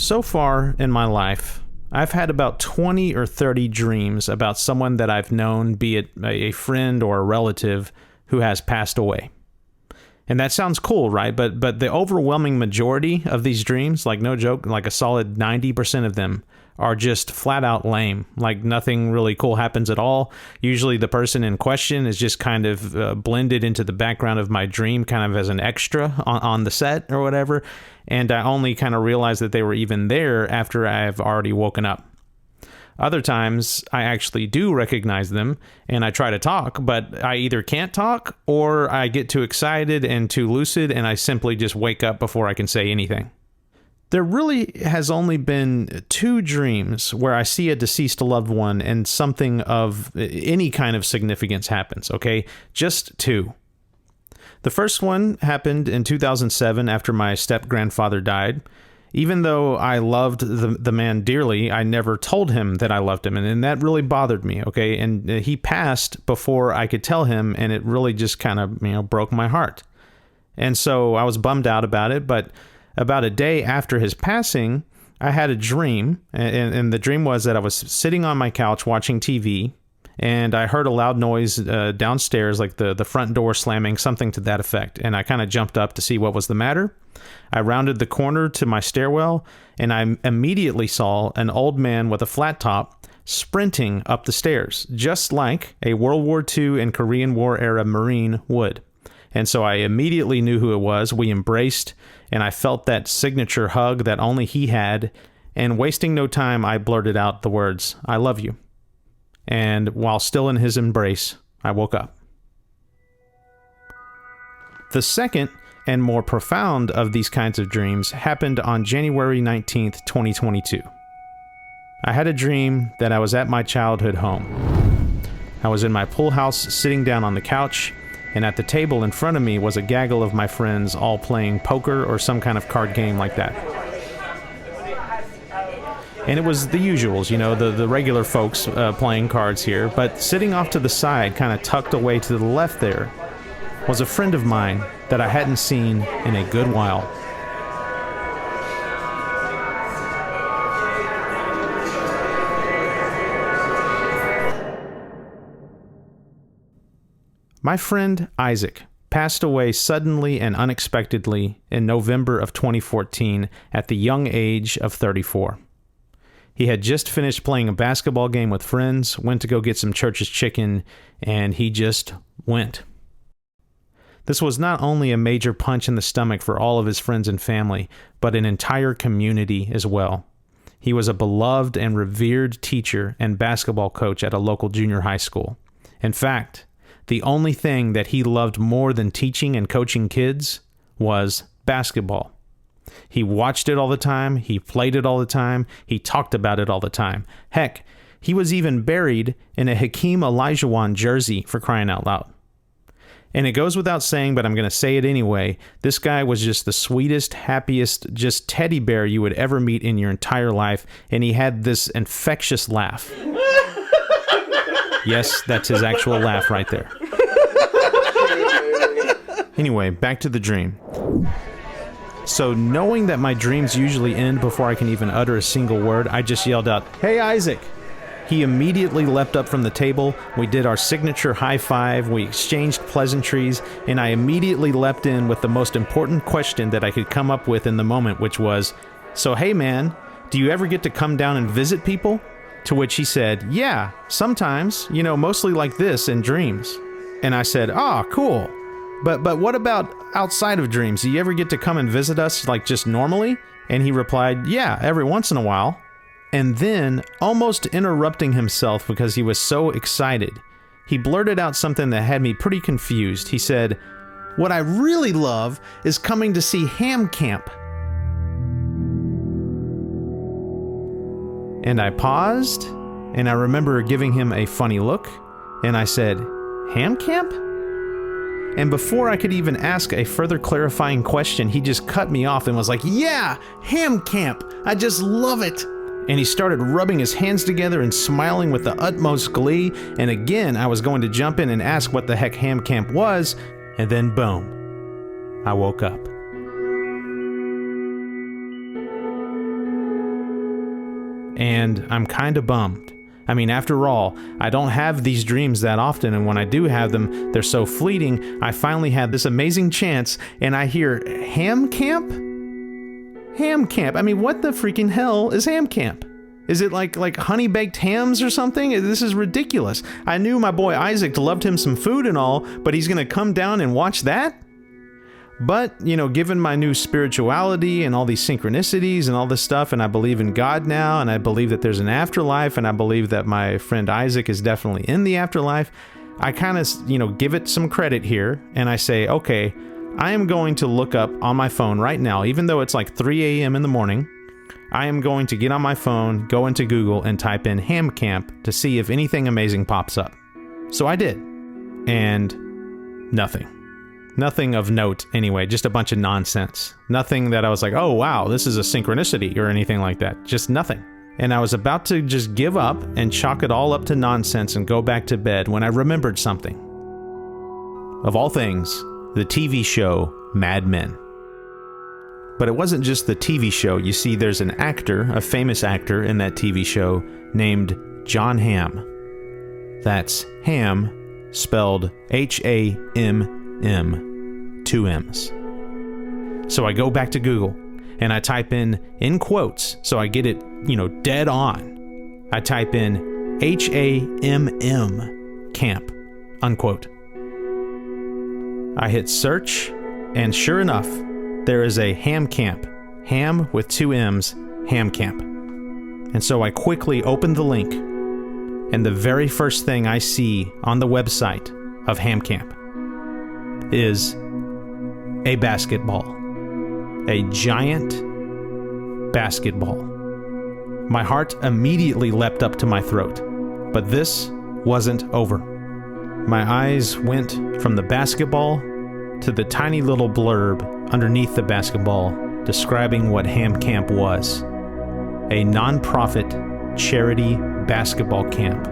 So far in my life, I've had about 20 or 30 dreams about someone that I've known, be it a friend or a relative, who has passed away. And that sounds cool, right? But the overwhelming majority of these dreams, like no joke, like a solid 90% of them, are just flat out lame. Like nothing really cool happens at all. Usually the person in question is just kind of blended into the background of my dream, kind of as an extra on the set or whatever. And I only kind of realized that they were even there after I've already woken up. Other times, I actually do recognize them, and I try to talk, but I either can't talk, or I get too excited and too lucid, and I simply just wake up before I can say anything. There really has only been 2 dreams where I see a deceased loved one and something of any kind of significance happens, okay? Just 2. The first one happened in 2007 after my step-grandfather died. Even though I loved the man dearly, I never told him that I loved him, and that really bothered me, okay? And he passed before I could tell him, and it really just kind of, broke my heart. And so I was bummed out about it, but about a day after his passing, I had a dream, and the dream was that I was sitting on my couch watching TV, and I heard a loud noise downstairs, like the front door slamming, something to that effect, and I kind of jumped up to see what was the matter. I rounded the corner to my stairwell, and I immediately saw an old man with a flat top sprinting up the stairs, just like a World War II and Korean War era Marine would. And so I immediately knew who it was. We embraced, and I felt that signature hug that only he had, and wasting no time, I blurted out the words, "I love you." And while still in his embrace, I woke up. The second and more profound of these kinds of dreams happened on January 19th, 2022. I had a dream that I was at my childhood home. I was in my pool house sitting down on the couch, and at the table in front of me was a gaggle of my friends all playing poker or some kind of card game like that. And it was the usuals, the regular folks playing cards here, but sitting off to the side, kind of tucked away to the left there, was a friend of mine that I hadn't seen in a good while. My friend Isaac passed away suddenly and unexpectedly in November of 2014 at the young age of 34. He had just finished playing a basketball game with friends, went to go get some church's chicken, and he just went. This was not only a major punch in the stomach for all of his friends and family, but an entire community as well. He was a beloved and revered teacher and basketball coach at a local junior high school. In fact, the only thing that he loved more than teaching and coaching kids was basketball. He watched it all the time, he played it all the time, he talked about it all the time. Heck, he was even buried in a Hakeem Olajuwon jersey, for crying out loud. And it goes without saying, but I'm going to say it anyway, this guy was just the sweetest, happiest, just teddy bear you would ever meet in your entire life, and he had this infectious laugh. Yes, that's his actual laugh right there. Anyway, back to the dream. So knowing that my dreams usually end before I can even utter a single word, I just yelled out, "Hey, Isaac!" He immediately leapt up from the table, we did our signature high five, we exchanged pleasantries, and I immediately leapt in with the most important question that I could come up with in the moment, which was, "So hey man, do you ever get to come down and visit people?" To which he said, "Yeah, sometimes, mostly like this in dreams." And I said, "Ah, cool. But what about outside of dreams? Do you ever get to come and visit us, like just normally?" And he replied, "Yeah, every once in a while." And then, almost interrupting himself because he was so excited, he blurted out something that had me pretty confused. He said, "What I really love is coming to see Ham Camp." And I paused, and I remember giving him a funny look, and I said, "Ham Camp?" And before I could even ask a further clarifying question, he just cut me off and was like, "Yeah, Ham Camp! I just love it!" And he started rubbing his hands together and smiling with the utmost glee, and again I was going to jump in and ask what the heck Ham Camp was, and then boom, I woke up. And I'm kind of bummed. I mean, after all, I don't have these dreams that often, and when I do have them, they're so fleeting. I finally had this amazing chance, and I hear ham camp? Ham camp. I mean, what the freaking hell is ham camp? Is it like honey-baked hams or something? This is ridiculous. I knew my boy Isaac loved him some food and all, but he's gonna come down and watch that? But, given my new spirituality and all these synchronicities and all this stuff, and I believe in God now, and I believe that there's an afterlife, and I believe that my friend Isaac is definitely in the afterlife, I kind of, give it some credit here, and I say, okay, I am going to look up on my phone right now, even though it's like 3 a.m. in the morning, I am going to get on my phone, go into Google, and type in ham camp to see if anything amazing pops up. So I did. And nothing. Nothing of note anyway, just a bunch of nonsense. Nothing that I was like, oh wow, this is a synchronicity or anything like that. Just nothing. And I was about to just give up and chalk it all up to nonsense and go back to bed when I remembered something. Of all things, the TV show Mad Men. But it wasn't just the TV show. You see, there's an actor, a famous actor in that TV show named John Hamm. That's Ham, spelled H-A-M-M, 2 M's. So I go back to Google and I type in quotes, so I get it, dead on. I type in H-A-M-M camp, unquote. I hit search, and sure enough, there is a ham camp, ham with 2 M's, ham camp. And so I quickly opened the link, and the very first thing I see on the website of ham camp is a basketball. A giant basketball. My heart immediately leapt up to my throat. But this wasn't over. My eyes went from the basketball to the tiny little blurb underneath the basketball describing what ham camp was. A non-profit charity basketball camp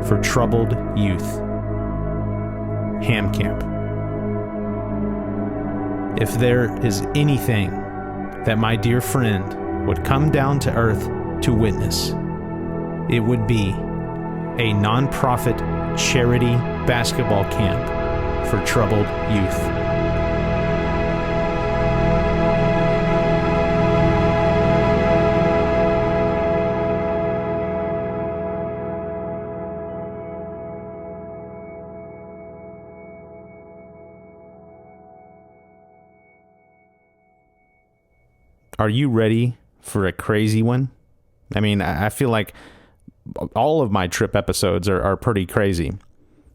for troubled youth. Ham camp. If there is anything that my dear friend would come down to earth to witness, it would be a non-profit charity basketball camp for troubled youth. Are you ready for a crazy one? I mean, I feel like all of my trip episodes are pretty crazy.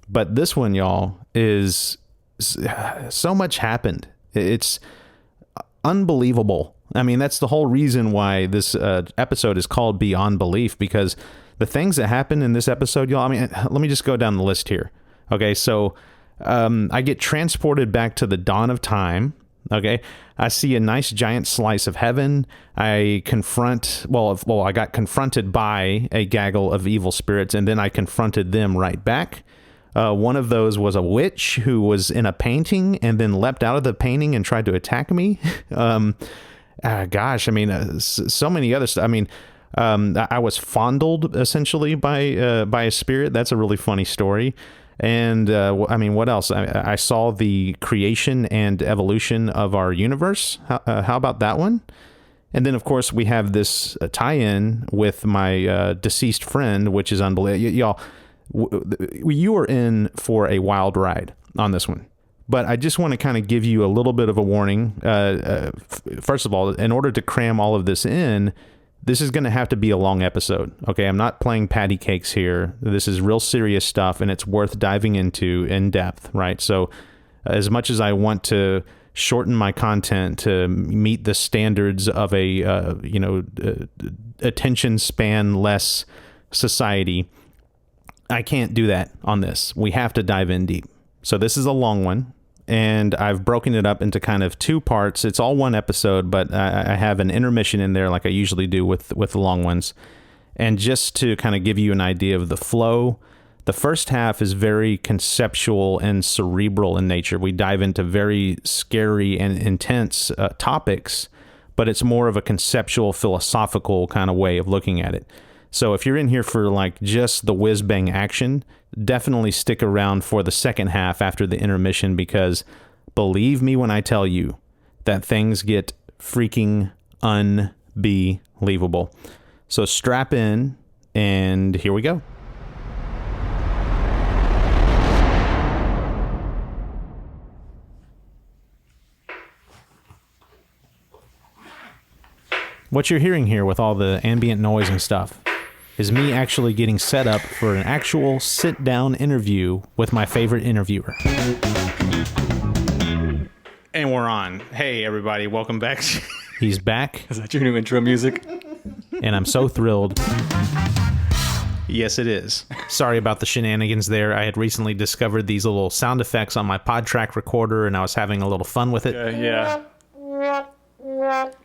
But this one, y'all, is so much happened. It's unbelievable. I mean, that's the whole reason why this episode is called Beyond Belief, because the things that happen in this episode, y'all, I mean, let me just go down the list here. Okay, so I get transported back to the dawn of time. Okay, I see a nice giant slice of heaven. I got confronted by a gaggle of evil spirits, and then I confronted them right back. One of those was a witch who was in a painting and then leapt out of the painting and tried to attack me. So many other stuff. I mean, I was fondled essentially by a spirit. That's a really funny story. And what else? I saw the creation and evolution of our universe. How about that one? And then, of course, we have this tie-in with my deceased friend, which is unbelievable. Y'all, you are in for a wild ride on this one. But I just want to kind of give you a little bit of a warning. First of all, in order to cram all of this in, this is going to have to be a long episode. Okay, I'm not playing patty cakes here. This is real serious stuff, and it's worth diving into in depth, right? So as much as I want to shorten my content to meet the standards of a attention span less society, I can't do that on this. We have to dive in deep. So this is a long one, and I've broken it up into kind of 2 parts. It's all one episode, but I have an intermission in there like I usually do with the long ones. And just to kind of give you an idea of the flow, the first half is very conceptual and cerebral in nature. We dive into very scary and intense topics, but it's more of a conceptual, philosophical kind of way of looking at it. So if you're in here for like just the whiz-bang action, definitely stick around for the second half after the intermission, because believe me when I tell you that things get freaking unbelievable. So strap in, and here we go. What you're hearing here with all the ambient noise and stuff is me actually getting set up for an actual sit-down interview with my favorite interviewer. And we're on. Hey, everybody. Welcome back. He's back. Is that your new intro music? And I'm so thrilled. Yes, it is. Sorry about the shenanigans there. I had recently discovered these little sound effects on my PodTrack recorder, and I was having a little fun with it. Yeah.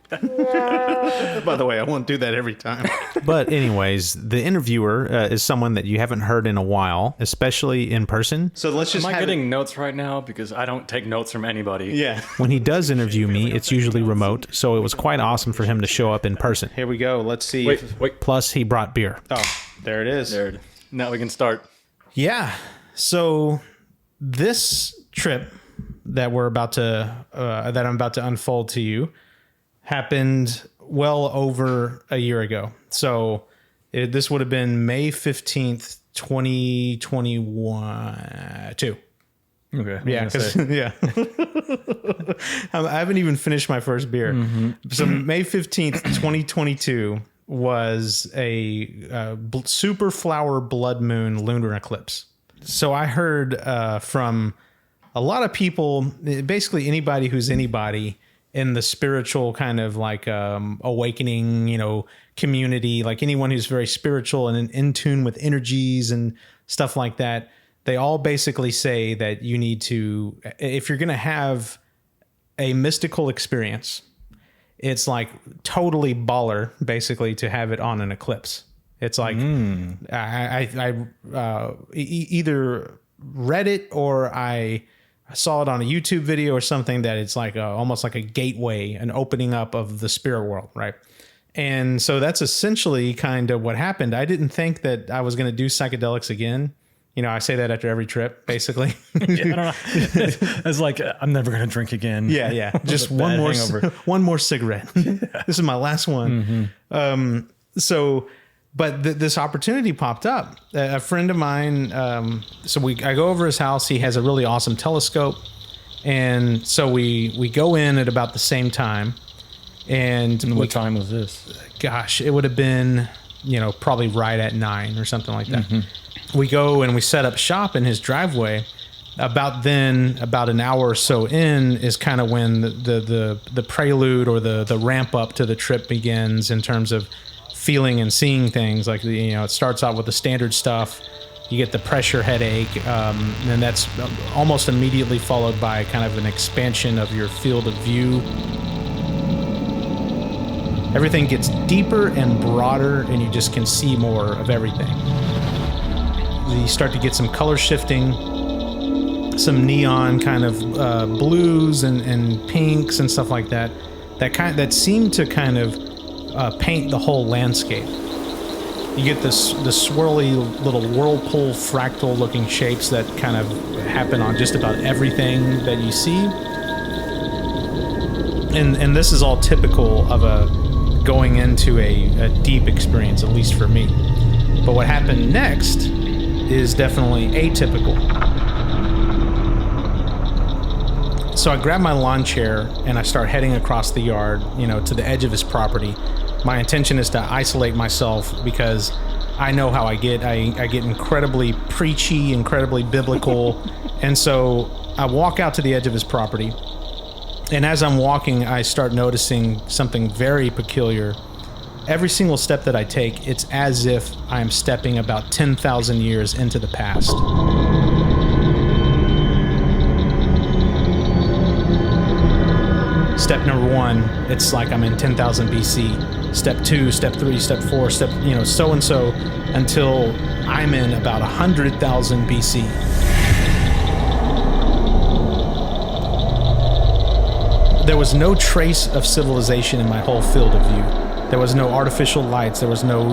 By the way, I won't do that every time. But anyways, the interviewer is someone that you haven't heard in a while, especially in person. So let's just Am I getting notes right now? Because I don't take notes from anybody. Yeah. When he does interview me, it's usually remote, so it was quite awesome for him to show up in person. Here we go. Let's see. Wait. Plus, he brought beer. Oh, there it is. there. Now we can start. Yeah. So this trip that I'm about to unfold to you happened well over a year ago. So this would have been May 15th, 2022. Okay. Yeah, yeah. I haven't even finished my first beer. Mm-hmm. So May 15th, 2022 was a super flower blood moon lunar eclipse. So I heard from a lot of people, basically anybody who's anybody in the spiritual kind of like awakening, community, like anyone who's very spiritual and in tune with energies and stuff like that. They all basically say that you need to, if you're going to have a mystical experience, it's like totally baller, basically, to have it on an eclipse. It's like I either read it or I saw it on a YouTube video or something that it's like almost like a gateway, an opening up of the spirit world, right? And so that's essentially kind of what happened. I didn't think that I was going to do psychedelics again. I say that after every trip, basically. Yeah, I don't know. It's like, I'm never going to drink again. Yeah. Just one more cigarette. This is my last one. Mm-hmm. But this opportunity popped up. A friend of mine, I go over his house. He has a really awesome telescope. And so we go in at about the same time. And what time was this? Gosh, it would have been, probably right at 9 or something like that. Mm-hmm. We go and we set up shop in his driveway. About an hour or so in is kind of when the prelude or the ramp up to the trip begins in terms of feeling and seeing things. Like it starts out with the standard stuff. You get the pressure headache, and that's almost immediately followed by kind of an expansion of your field of view. Everything gets deeper and broader, and you just can see more of everything. You start to get some color shifting, some neon kind of blues and pinks and stuff like that. That seem to kind of paint the whole landscape. You get the swirly little whirlpool fractal looking shapes that kind of happen on just about everything that you see. And this is all typical of going into a deep experience, at least for me. But what happened next is definitely atypical. So I grab my lawn chair and I start heading across the yard, to the edge of his property. My intention is to isolate myself because I know how I get. I get incredibly preachy, incredibly biblical. And so I walk out to the edge of his property. And as I'm walking, I start noticing something very peculiar. Every single step that I take, it's as if I'm stepping about 10,000 years into the past. Step number 1, it's like I'm in 10,000 BC. Step 2, step 3, step 4, so and so, until I'm in about 100,000 BC. There was no trace of civilization in my whole field of view. There was no artificial lights. There was no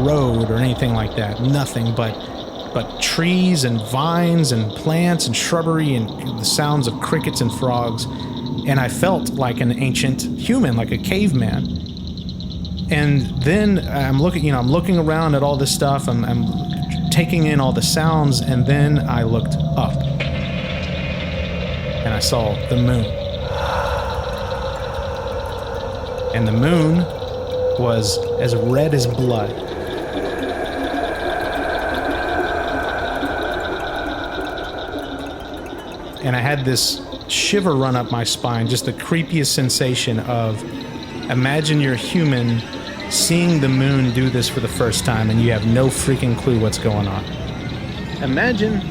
road or anything like that. Nothing but trees and vines and plants and shrubbery and the sounds of crickets and frogs. And I felt like an ancient human, like a caveman. And then I'm looking around at all this stuff. I'm taking in all the sounds, and then I looked up, and I saw the moon. And the moon was as red as blood. And I had this shiver run up my spine, just the creepiest sensation of, imagine you're human seeing the moon do this for the first time and you have no freaking clue what's going on. Imagine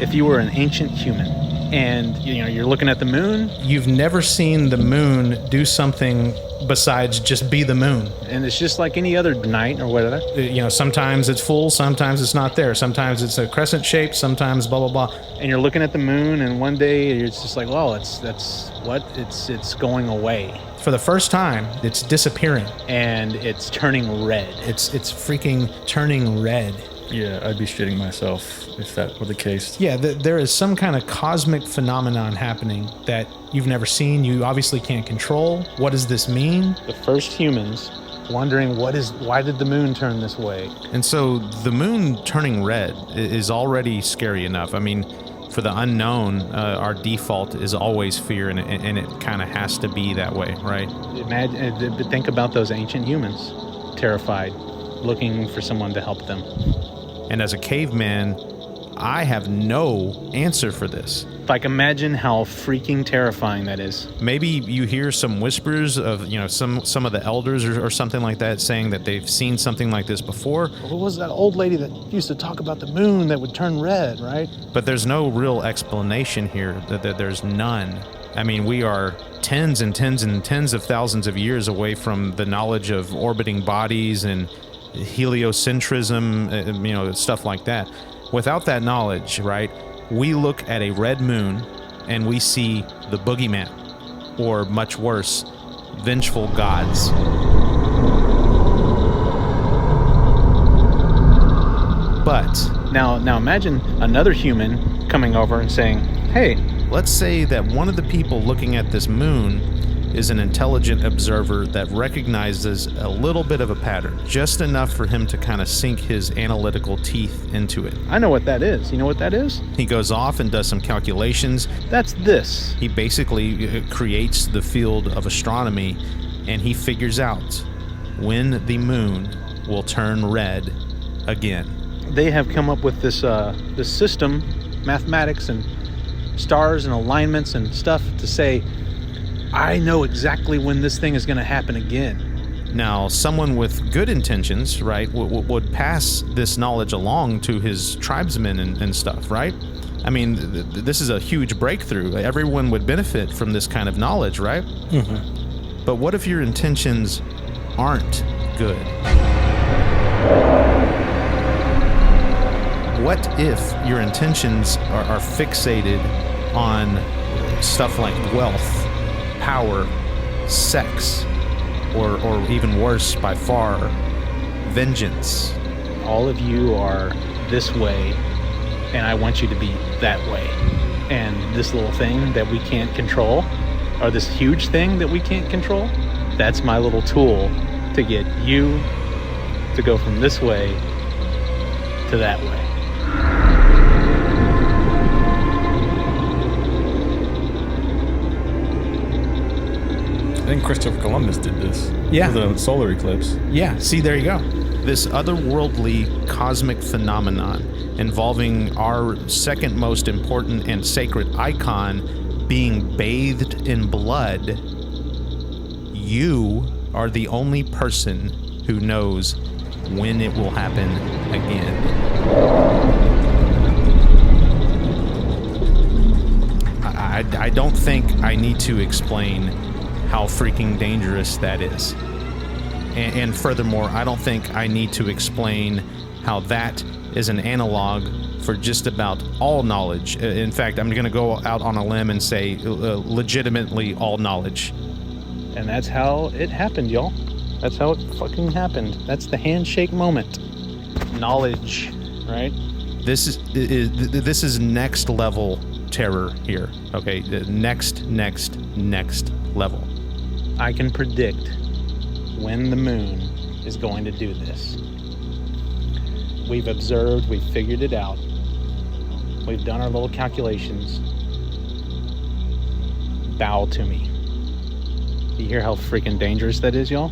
if you were an ancient human and you're looking at the moon. You've never seen the moon do something besides just be the moon. And it's just like any other night or whatever. Sometimes it's full, sometimes it's not there. Sometimes it's a crescent shape, sometimes blah, blah, blah. And you're looking at the moon, and one day it's just like, well, it's going away. For the first time, it's disappearing. And it's turning red. It's freaking turning red. Yeah, I'd be shitting myself if that were the case. Yeah, there is some kind of cosmic phenomenon happening that you've never seen. You obviously can't control. What does this mean? The first humans wondering why did the moon turn this way? And so the moon turning red is already scary enough. I mean, for the unknown, our default is always fear, and it kind of has to be that way, right? Think about those ancient humans, terrified, looking for someone to help them. And as a caveman, I have no answer for this. Like, imagine how freaking terrifying that is. Maybe you hear some whispers of, some of the elders or something like that saying that they've seen something like this before. What was that old lady that used to talk about the moon that would turn red, right? But there's no real explanation here. There's none. I mean, we are tens and tens and tens of thousands of years away from the knowledge of orbiting bodies and heliocentrism, stuff like that. Without that knowledge, right, we look at a red moon and we see the boogeyman, or much worse, vengeful gods. But now imagine another human coming over and saying, hey, let's say that one of the people looking at this moon is an intelligent observer that recognizes a little bit of a pattern, just enough for him to kind of sink his analytical teeth into it. I know what that is. You know what that is? He goes off and does some calculations. That's this. He basically creates the field of astronomy, and he figures out when the moon will turn red again. They have come up with this system, mathematics and stars and alignments and stuff to say, I know exactly when this thing is going to happen again. Now, someone with good intentions, right, would pass this knowledge along to his tribesmen and stuff, right? I mean, this is a huge breakthrough. Everyone would benefit from this kind of knowledge, right? Mm-hmm. But what if your intentions aren't good? What if your intentions are fixated on stuff like wealth, power, sex, or even worse by far, vengeance? All of you are this way, and I want you to be that way. And this little thing that we can't control, or this huge thing that we can't control, that's my little tool to get you to go from this way to that way. I think Christopher Columbus did this. Yeah. With a solar eclipse. Yeah, see, there you go. This otherworldly cosmic phenomenon involving our second most important and sacred icon being bathed in blood. You are the only person who knows when it will happen again. I don't think I need to explain how freaking dangerous that is. And furthermore, I don't think I need to explain how that is an analog for just about all knowledge. In fact, I'm going to go out on a limb and say legitimately all knowledge. And that's how it happened, y'all. That's how it fucking happened. That's the handshake moment. Knowledge, right? This is next level terror here. Okay, the next level. I can predict when the moon is going to do this. We've observed, we've figured it out. We've done our little calculations. Bow to me. Do you hear how freaking dangerous that is, y'all?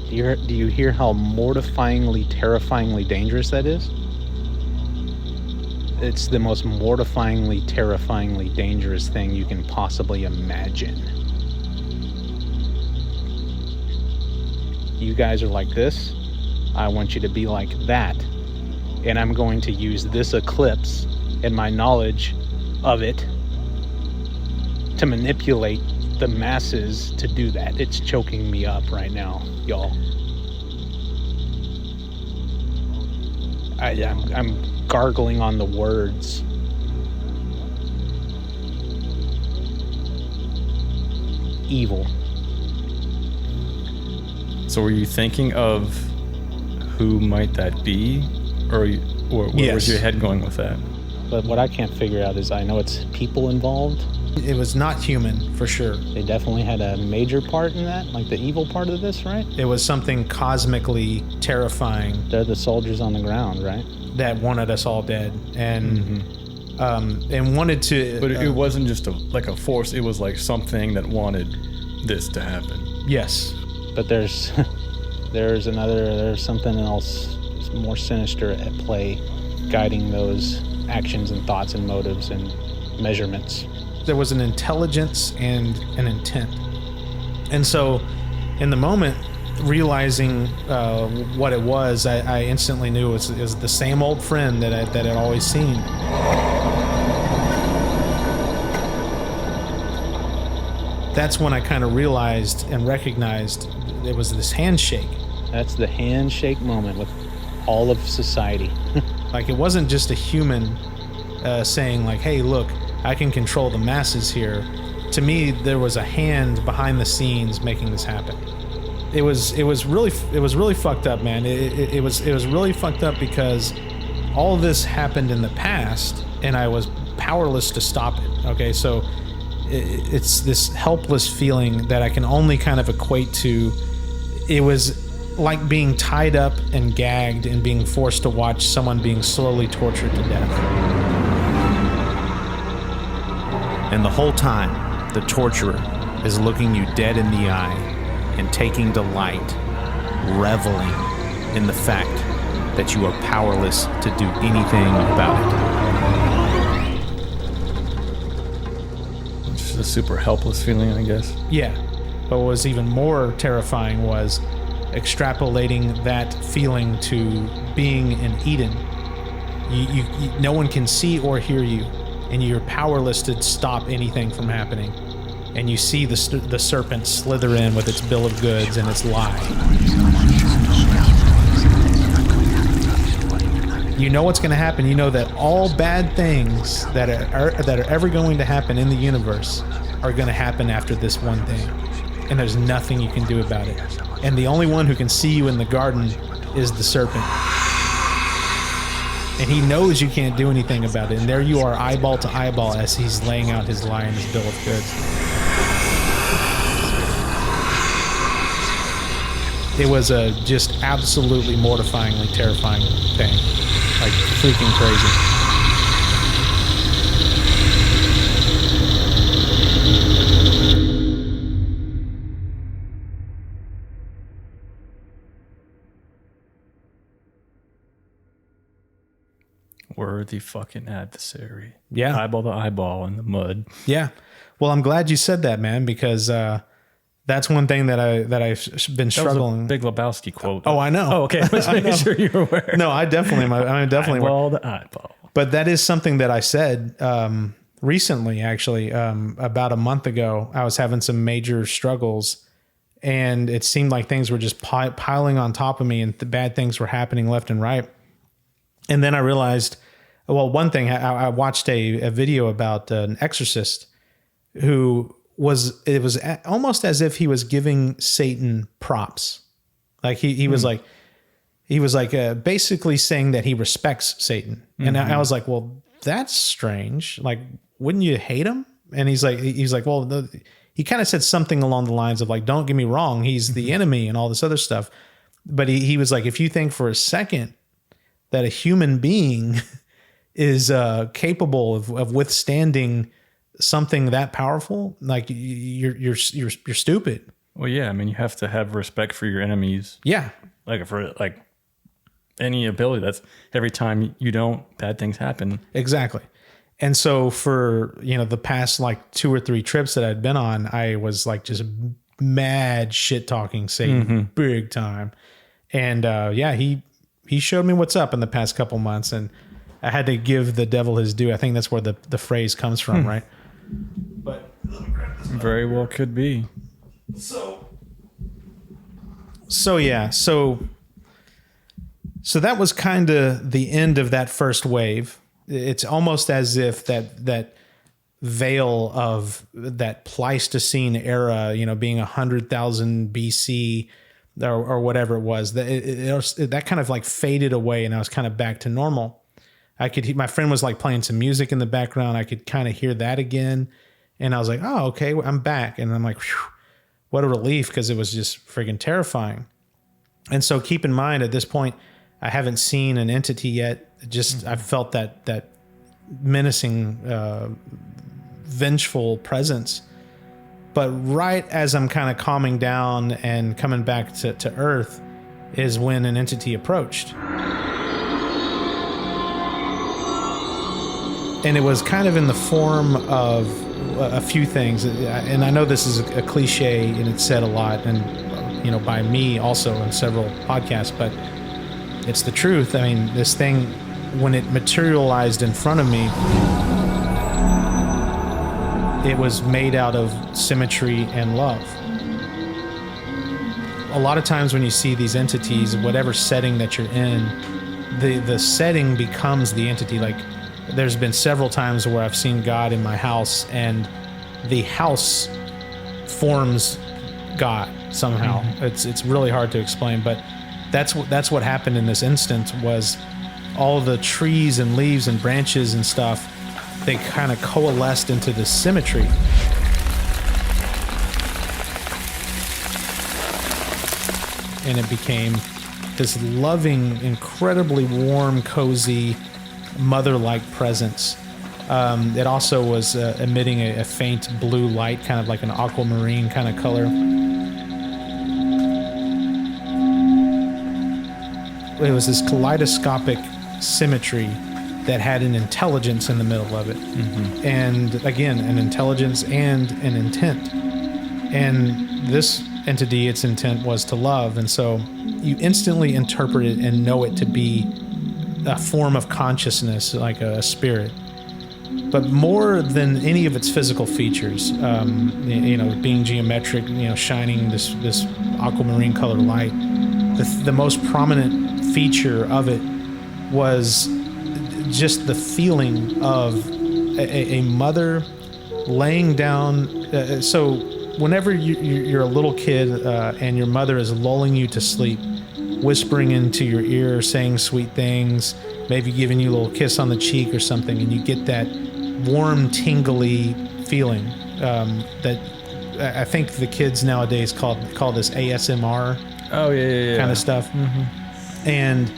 Do you hear how mortifyingly, terrifyingly dangerous that is? It's the most mortifyingly, terrifyingly dangerous thing you can possibly imagine. You guys are like this. I want you to be like that. And I'm going to use this eclipse and my knowledge of it to manipulate the masses to do that. It's choking me up right now, y'all. I'm gargling on the words. Evil. So were you thinking of who might that be? Or where was your head going with that? But what I can't figure out is I know it's people involved. It was not human, for sure. They definitely had a major part in that, like the evil part of this, right? It was something cosmically terrifying. They're the soldiers on the ground, right? That wanted us all dead, and wanted to. But it wasn't just a force. It was like something that wanted this to happen. Yes, but there's something else more sinister at play, guiding those actions and thoughts and motives and measurements. There was an intelligence and an intent. And so in the moment, realizing what it was, I instantly knew it was the same old friend that I'd always seen. That's when I kind of realized and recognized it was this handshake. That's the handshake moment with all of society. Like, it wasn't just a human saying like, hey, look, I can control the masses here. To me, there was a hand behind the scenes making this happen. It was really fucked up, man. It was really fucked up because all of this happened in the past and I was powerless to stop it. Okay, so it's this helpless feeling that I can only kind of equate to. It was like being tied up and gagged and being forced to watch someone being slowly tortured to death. And the whole time, the torturer is looking you dead in the eye and taking delight, reveling in the fact that you are powerless to do anything about it. Just a super helpless feeling, I guess. Yeah. But what was even more terrifying was extrapolating that feeling to being in Eden. You no one can see or hear you, and you're powerless to stop anything from happening. And you see the serpent slither in with its bill of goods and its lie. You know what's going to happen. You know that all bad things that are ever going to happen in the universe are going to happen after this one thing. And there's nothing you can do about it. And the only one who can see you in the garden is the serpent. And he knows you can't do anything about it. And there you are, eyeball to eyeball, as he's laying out his lie and his bill of goods. It was a just absolutely mortifyingly terrifying thing. Like, freaking crazy. Worthy fucking adversary. Yeah. Eyeball to eyeball in the mud. Yeah. Well, I'm glad you said that, man, because that's one thing that I've been struggling. That was a Big Lebowski quote. Oh, I know. Oh, okay. Let's make sure you're aware. No, I definitely eyeball to eyeball. But that is something that I said recently, actually. About a month ago, I was having some major struggles, and it seemed like things were just piling on top of me, and bad things were happening left and right. And then I realized Well, one thing, I watched a video about an exorcist who was almost as if he was giving Satan props. Like he was like, basically saying that he respects Satan. And I was like, well, that's strange. Like, wouldn't you hate him? And he's like, well, he kind of said something along the lines of like, don't get me wrong, he's the enemy and all this other stuff. But he was like, if you think for a second that a human being is capable of withstanding something that powerful, like you're stupid. Well, yeah, I mean, you have to have respect for your enemies. Yeah. Like for like any ability, that's every time you don't, bad things happen. Exactly. And so for, the past like 2 or 3 trips that I'd been on, I was like just mad shit talking Satan big time. And he showed me what's up in the past couple months, and I had to give the devil his due. I think that's where the phrase comes from, right? But let me grab this. Very well could be. So that was kind of the end of that first wave. It's almost as if that veil of that Pleistocene era, being 100,000 BC or whatever it was, that kind of like faded away, and I was kind of back to normal. My friend was like playing some music in the background. I could kind of hear that again, and I was like, oh, okay, I'm back. And I'm like, whew, what a relief, because it was just friggin' terrifying. And so keep in mind, at this point, I haven't seen an entity yet. I felt that menacing, vengeful presence. But right as I'm kind of calming down and coming back to Earth is when an entity approached. And it was kind of in the form of a few things. And I know this is a cliche and it's said a lot, and by me also in several podcasts, but it's the truth. I mean, this thing, when it materialized in front of me, it was made out of symmetry and love. A lot of times when you see these entities, whatever setting that you're in, the setting becomes the entity. Like, there's been several times where I've seen God in my house, and the house forms God somehow. It's really hard to explain, but that's what happened in this instance. Was all the trees and leaves and branches and stuff, they kind of coalesced into this symmetry. And it became this loving, incredibly warm, cozy, mother-like presence. It also was emitting a faint blue light, kind of like an aquamarine kind of color. It was this kaleidoscopic symmetry that had an intelligence in the middle of it. And again, an intelligence and an intent. And this entity, its intent was to love. And so you instantly interpret it and know it to be a form of consciousness, like a spirit. But more than any of its physical features, being geometric, shining this aquamarine color light, the most prominent feature of it was just the feeling of a mother laying down. So whenever you're a little kid and your mother is lulling you to sleep, whispering into your ear, saying sweet things, maybe giving you a little kiss on the cheek or something, and you get that warm, tingly feeling that I think the kids nowadays call this ASMR. Oh, yeah. Kind of stuff. And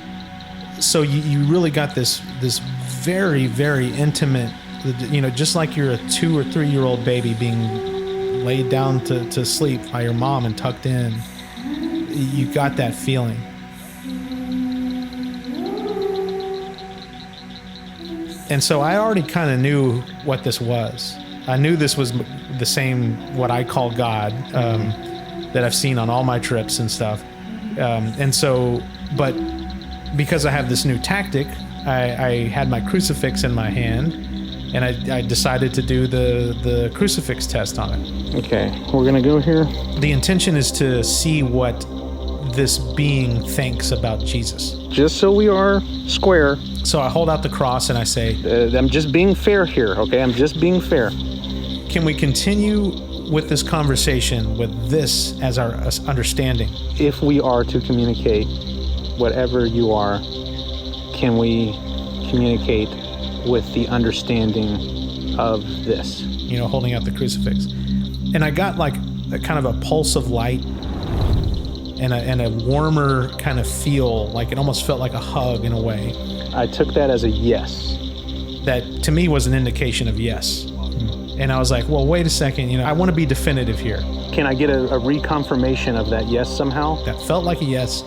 so you really got this very, very intimate, just like you're a 2 or 3 year old baby being laid down to sleep by your mom and tucked in. You got that feeling. And so I already kind of knew what this was. I knew this was the same, what I call God, that I've seen on all my trips and stuff. But because I have this new tactic, I had my crucifix in my hand, and I decided to do the crucifix test on it. Okay, we're gonna go here. The intention is to see what this being thinks about Jesus. Just so we are square. So I hold out the cross and I say, I'm just being fair here, okay? I'm just being fair. can we continue with this conversation with this as our understanding? If we are to communicate whatever you are, can we communicate with the understanding of this? You know, holding out the crucifix. And I got like a kind of a pulse of light and a warmer kind of feel, like it almost felt like a hug in a way. I took that as a yes. That to me was an indication of yes. And I was like, well, wait a second, you know, I want to be definitive here. Can I get a reconfirmation of that yes somehow? That felt like a yes,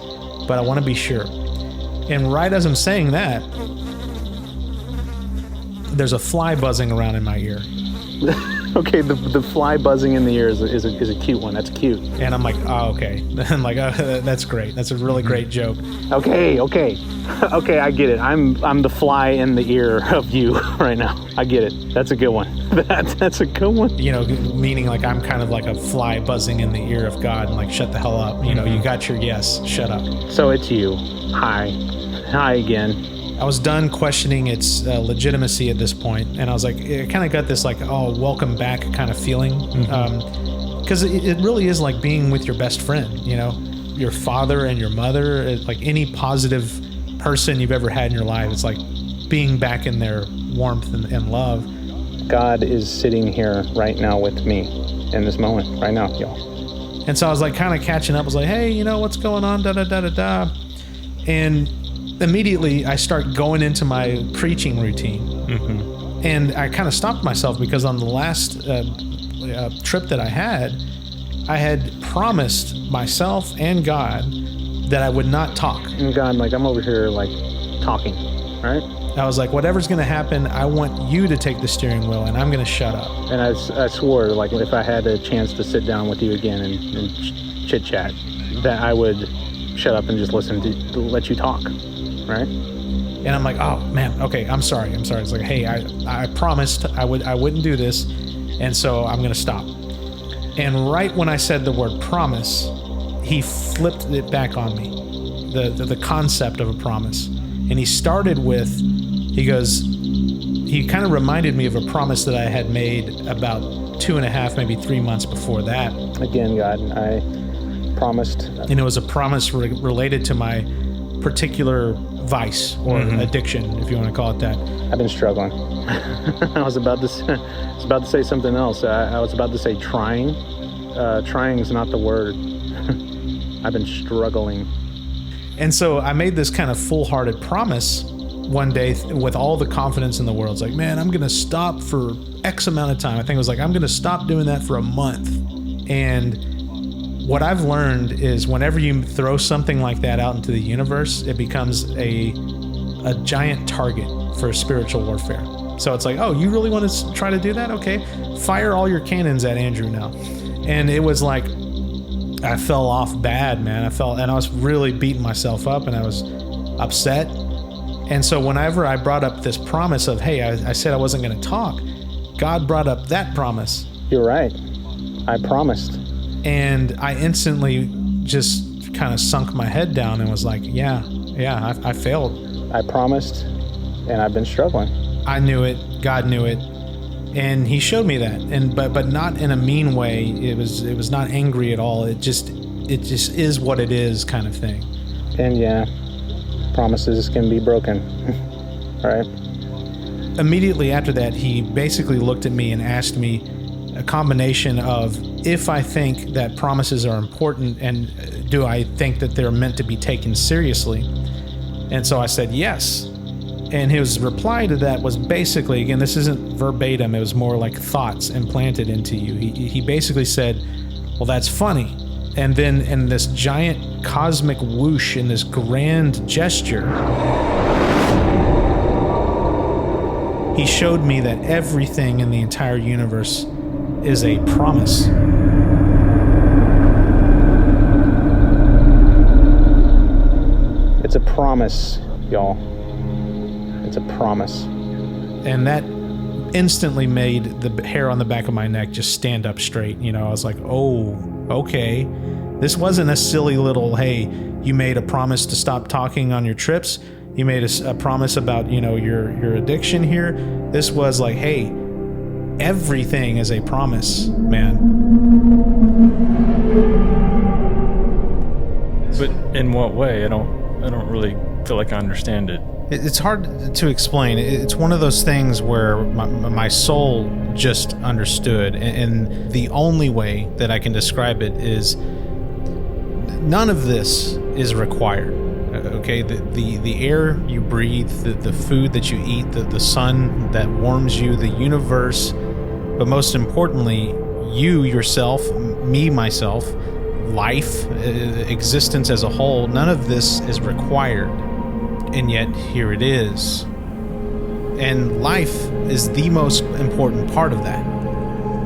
but I want to be sure. And right as I'm saying that, there's a fly buzzing around in my ear. Okay, the fly buzzing in the ear is a cute one. That's cute. And I'm like, oh, okay. I'm like, oh, that's great. That's a really great joke. Okay, I get it. I'm the fly in the ear of you right now. I get it. That's a good one. That's a good one. You know, meaning like I'm kind of like a fly buzzing in the ear of God and like, shut the hell up. You know, you got your yes, shut up. So it's you. Hi again. I was done questioning its legitimacy at this point, and I was like, it kind of got this like, oh, welcome back kind of feeling, because it really is like being with your best friend, you know, your father and your mother, like any positive person you've ever had in your life. It's like being back in their warmth and love. God is sitting here right now with me in this moment, right now, y'all. And so I was like kind of catching up. I was like, hey, you know, what's going on? Da da da da da. And immediately I start going into my preaching routine. And I kind of stopped myself because on the last trip that I had promised myself and God that I would not talk. And God, like, I'm over here like talking, right? I was like, whatever's going to happen, I want you to take the steering wheel and I'm going to shut up. And I swore, like, if I had a chance to sit down with you again and chit chat, that I would shut up and just listen to let you talk. Right? And I'm like, oh man, okay, I'm sorry. It's like, hey, I promised I wouldn't do this, and so I'm gonna stop. And right when I said the word promise, he flipped it back on me, the concept of a promise. And he started with, he kind of reminded me of a promise that I had made about 2.5, maybe 3 months before that. Again, God, I promised. And it was a promise related to my particular vice or addiction, if you want to call it that. I've been struggling. I was about to say something else. I was about to say trying. Trying is not the word. I've been struggling. And so I made this kind of full-hearted promise one day with all the confidence in the world. It's like, man, I'm going to stop for X amount of time. I think it was like, I'm going to stop doing that for a month. And what I've learned is whenever you throw something like that out into the universe, it becomes a giant target for spiritual warfare. So it's like, oh, you really want to try to do that? Okay, fire all your cannons at Andrew now. And it was like, I fell off bad, man. And I was really beating myself up and I was upset. And so whenever I brought up this promise of, hey, I said I wasn't going to talk, God brought up that promise. You're right. I promised. And I instantly just kind of sunk my head down and was like, yeah, I failed. I promised, and I've been struggling. I knew it. God knew it. And he showed me that. And but not in a mean way. It was not angry at all. It just is what it is kind of thing. And yeah, promises can be broken. Right? Immediately after that, he basically looked at me and asked me a combination of if I think that promises are important and do I think that they're meant to be taken seriously. And so I said yes. And his reply to that was basically, again, this isn't verbatim, it was more like thoughts implanted into you. He basically said, well, that's funny. And then in this giant cosmic whoosh, in this grand gesture, he showed me that everything in the entire universe is a promise. It's a promise, y'all. It's a promise. And that instantly made the hair on the back of my neck just stand up straight. You know, I was like, oh, okay. This wasn't a silly little, hey, you made a promise to stop talking on your trips. You made a promise about, your addiction here. This was like, hey, everything is a promise, man. But in what way? I don't really feel like I understand it. It's hard to explain. It's one of those things where my soul just understood, and the only way that I can describe it is none of this is required. Okay, the air you breathe, the food that you eat, the sun that warms you, the universe, but most importantly, you yourself, me, myself, life, existence as a whole, none of this is required. And yet here it is. And life is the most important part of that.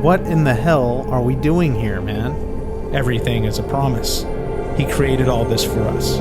What in the hell are we doing here, man? Everything is a promise. He created all this for us.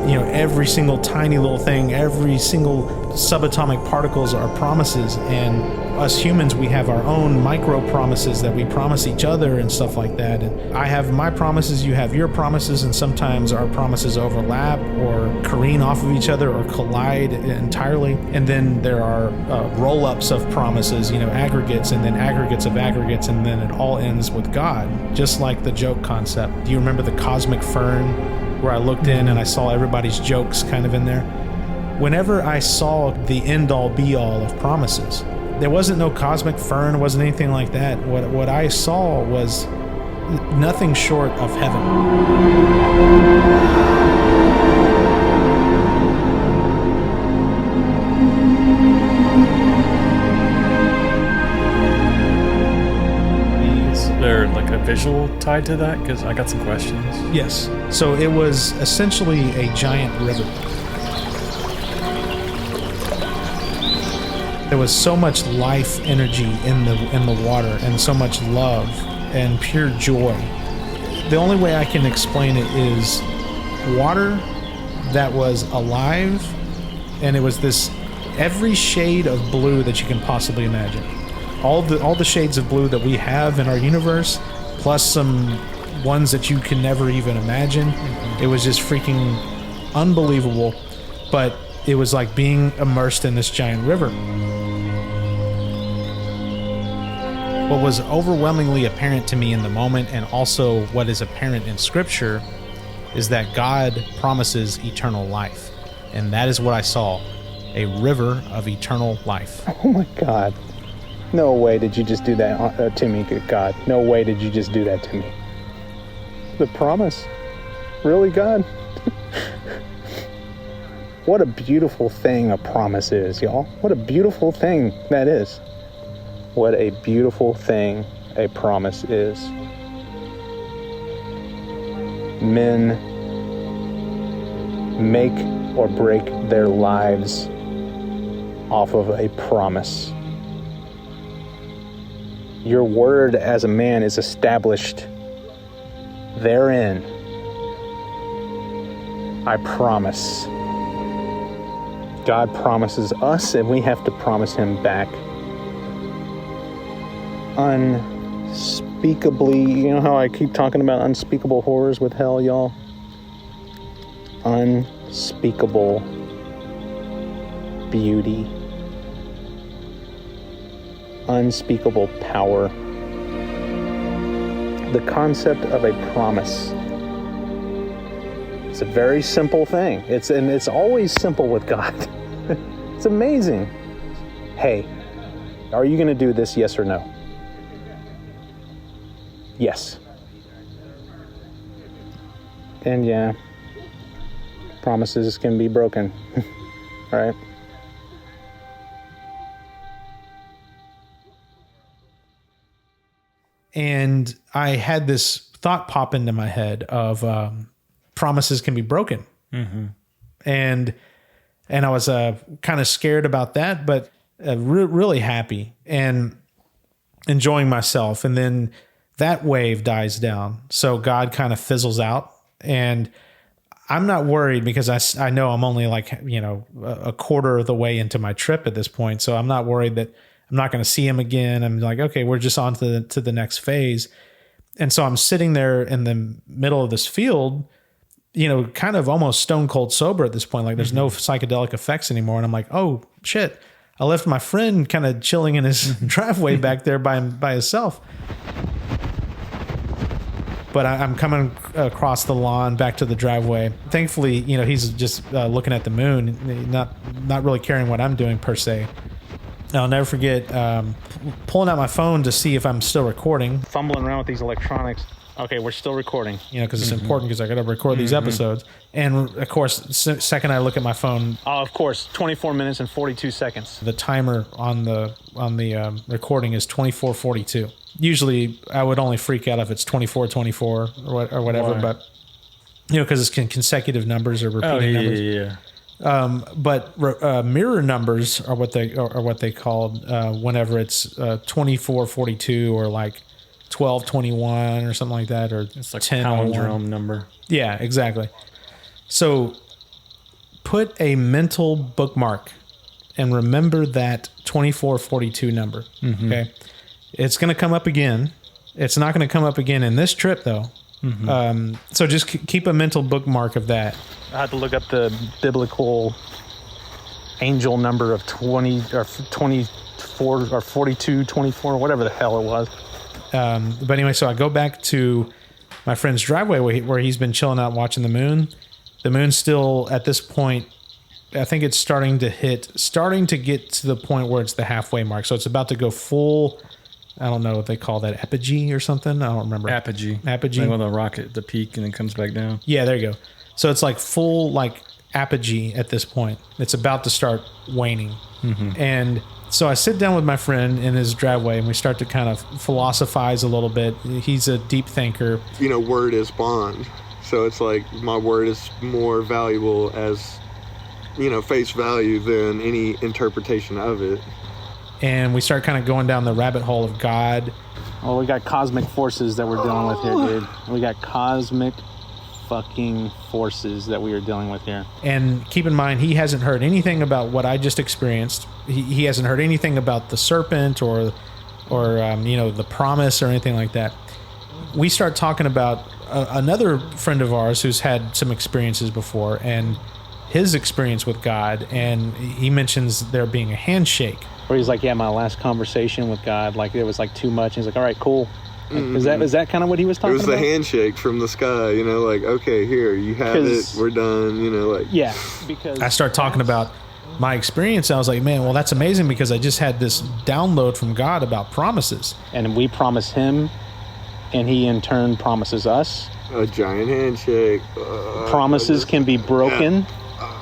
Every single tiny little thing, every single subatomic particles are promises, and us humans, we have our own micro promises that we promise each other and stuff like that. And I have my promises, you have your promises, and sometimes our promises overlap or careen off of each other or collide entirely. And then there are roll-ups of promises, aggregates, and then aggregates of aggregates, and then it all ends with God, just like the joke concept. Do you remember the cosmic fern, where I looked in and I saw everybody's jokes kind of in there? Whenever I saw the end-all be-all of promises, there wasn't no cosmic fern, wasn't anything like that. What I saw was nothing short of heaven. There like a visual tied to that? Because I got some questions. Yes. So it was essentially a giant river. There was so much life energy in the water, and so much love and pure joy. The only way I can explain it is water that was alive, and it was this every shade of blue that you can possibly imagine. All the shades of blue that we have in our universe, plus some ones that you can never even imagine. It was just freaking unbelievable, but it was like being immersed in this giant river. What was overwhelmingly apparent to me in the moment, and also what is apparent in Scripture, is that God promises eternal life. And that is what I saw, a river of eternal life. Oh my God. No way did you just do that to me, good God. No way did you just do that to me. The promise. Really, God? What a beautiful thing a promise is, y'all. What a beautiful thing that is. What a beautiful thing a promise is. Men make or break their lives off of a promise. Your word as a man is established therein. I promise. God promises us, and we have to promise him back. Unspeakably, you know how I keep talking about unspeakable horrors with hell, y'all? Unspeakable beauty. Unspeakable power. The concept of a promise. It's a very simple thing. It's always simple with God. It's amazing. Hey, are you going to do this, yes or no? Yes. And yeah, promises can be broken, right? And I had this thought pop into my head of promises can be broken. Mm-hmm. And I was kind of scared about that, but really happy and enjoying myself. And then that wave dies down. So God kind of fizzles out. And I'm not worried because I know I'm only like, a quarter of the way into my trip at this point. So I'm not worried that I'm not going to see him again. I'm like, okay, we're just on to the next phase. And so I'm sitting there in the middle of this field, kind of almost stone cold sober at this point. Like there's no psychedelic effects anymore. And I'm like, oh shit, I left my friend kind of chilling in his driveway back there by himself. But I'm coming across the lawn back to the driveway. Thankfully, he's just looking at the moon, not really caring what I'm doing per se. I'll never forget pulling out my phone to see if I'm still recording. Fumbling around with these electronics. Okay, we're still recording. Because it's important because I got to record these episodes. And of course, second I look at my phone. Of course, 24 minutes and 42 seconds. The timer on the recording is 24:42. Usually, I would only freak out if it's 24:24 or whatever. Why? But because it's consecutive numbers or repeating numbers. Yeah. But mirror numbers are what they called whenever it's 24:42 or like 12:21 or something like that, or it's like 10 palindrome number. Yeah, exactly. So put a mental bookmark and remember that 24:42 number. Okay, it's going to come up again. It's not going to come up again in this trip though. So just keep a mental bookmark of that. I had to look up the biblical angel number of 20 or 24 or 42, 24, whatever the hell it was. But anyway, so I go back to my friend's driveway where he's been chilling out watching the moon. The moon's still at this point, I think it's starting to get to the point where it's the halfway mark. So it's about to go full. I don't know what they call that, apogee or something. I don't remember. Apogee. Like when the rocket, the peak, and then comes back down. Yeah, there you go. So it's like full like apogee at this point. It's about to start waning. And so I sit down with my friend in his driveway and we start to kind of philosophize a little bit. He's a deep thinker. Word is bond. So it's like my word is more valuable as, face value than any interpretation of it. And we start kind of going down the rabbit hole of God. Oh, we got cosmic forces that we're dealing with here, dude. We got cosmic fucking forces that we are dealing with here. And keep in mind, he hasn't heard anything about what I just experienced. He hasn't heard anything about the serpent or the promise or anything like that. We start talking about another friend of ours who's had some experiences before and his experience with God. And he mentions there being a handshake. Where he's like, yeah, my last conversation with God, like it was like too much. He's like, all right, cool. Is that kind of what he was talking about? It was the handshake from the sky, like, okay, here, you have it, we're done, Yeah, because I start talking about my experience. I was like, man, well, that's amazing because I just had this download from God about promises. And we promise him, and he in turn promises us. A giant handshake. Promises can be broken.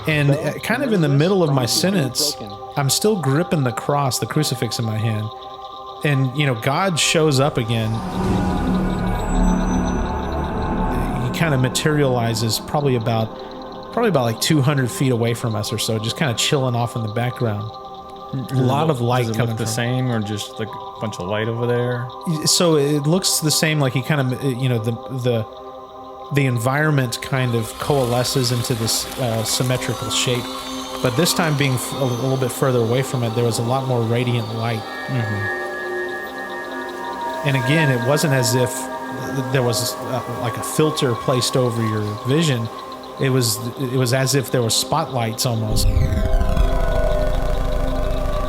And kind of in the middle of my sentence, I'm still gripping the cross, the crucifix in my hand. And, God shows up again. He kind of materializes probably about like 200 feet away from us or so, just kind of chilling off in the background. A lot of light coming from. Does it look the same or just like a bunch of light over there? So it looks the same, like he kind of, the environment kind of coalesces into this symmetrical shape. But this time being a little bit further away from it, there was a lot more radiant light. And again, it wasn't as if there was like a filter placed over your vision. It was as if there were spotlights almost,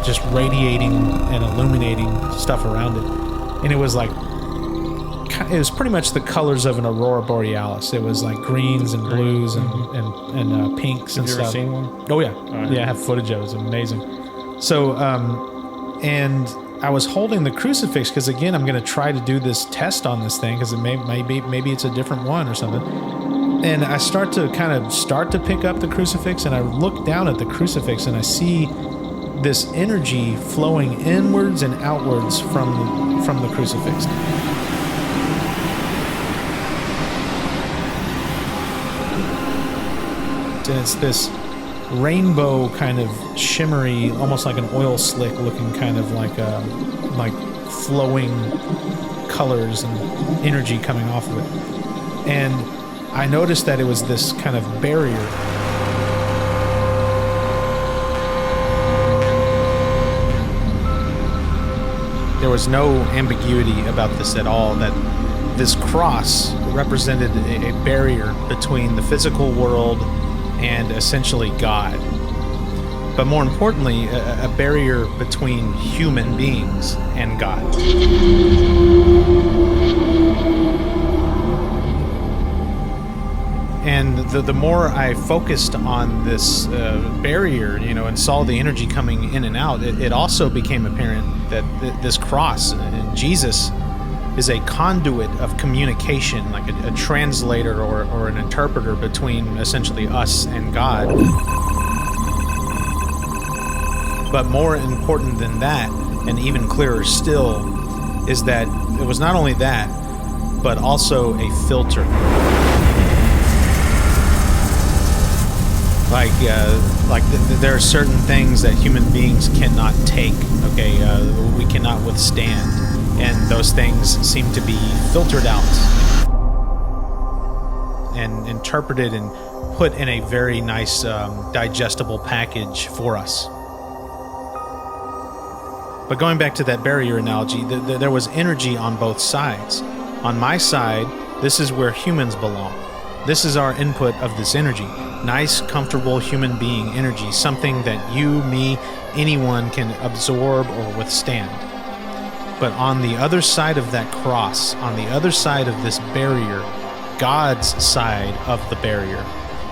just radiating and illuminating stuff around it. And it was pretty much the colors of an aurora borealis. It was like greens and blues and pinks and stuff. Have you ever seen one? Oh yeah, yeah. I have footage of it. It's amazing. So and I was holding the crucifix because again, I'm going to try to do this test on this thing because maybe it's a different one or something. And I start to pick up the crucifix, and I look down at the crucifix, and I see this energy flowing inwards and outwards from the crucifix. And it's this rainbow kind of shimmery, almost like an oil slick looking kind of like flowing colors and energy coming off of it. And I noticed that it was this kind of barrier. There was no ambiguity about this at all, that This cross represented a barrier between the physical world and essentially God. But more importantly, a barrier between human beings and God. And the more I focused on this barrier, and saw the energy coming in and out, it also became apparent that this cross and Jesus is a conduit of communication, like a translator or an interpreter between essentially us and God. But more important than that, and even clearer still, is that it was not only that, but also a filter. There are certain things that human beings cannot take, we cannot withstand, and those things seem to be filtered out and interpreted and put in a very nice digestible package for us. But going back to that barrier analogy, there was energy on both sides. On my side, this is where humans belong. This is our input of this energy. Nice, comfortable human being energy, something that you, me, anyone can absorb or withstand. But on the other side of that cross, on the other side of this barrier, God's side of the barrier.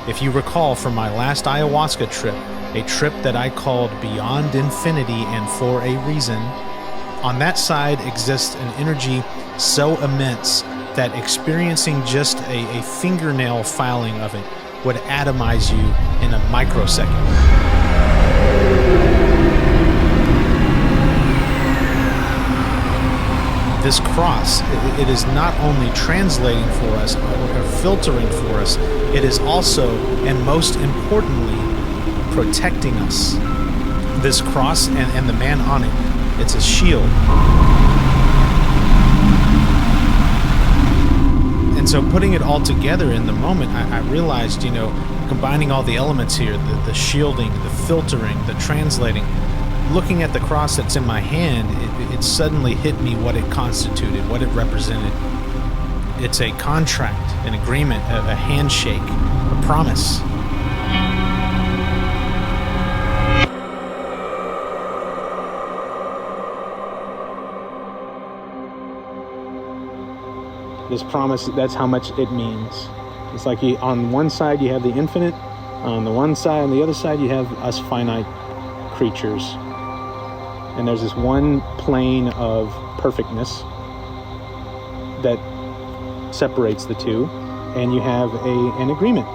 If you recall from my last ayahuasca trip, a trip that I called Beyond Infinity and for a reason, on that side exists an energy so immense that experiencing just a fingernail filing of it would atomize you in a microsecond. This cross, it is not only translating for us or filtering for us, it is also, and most importantly, protecting us. This cross and the man on it, it's a shield. And so putting it all together in the moment, I realized, combining all the elements here, the shielding, the filtering, the translating, looking at the cross that's in my hand, it suddenly hit me what it constituted, what it represented. It's a contract, an agreement, a handshake, a promise. This promise, that's how much it means. It's like on one side you have the infinite, on the one side, on the other side you have us finite creatures. And there's this one plane of perfectness that separates the two, and you have an agreement.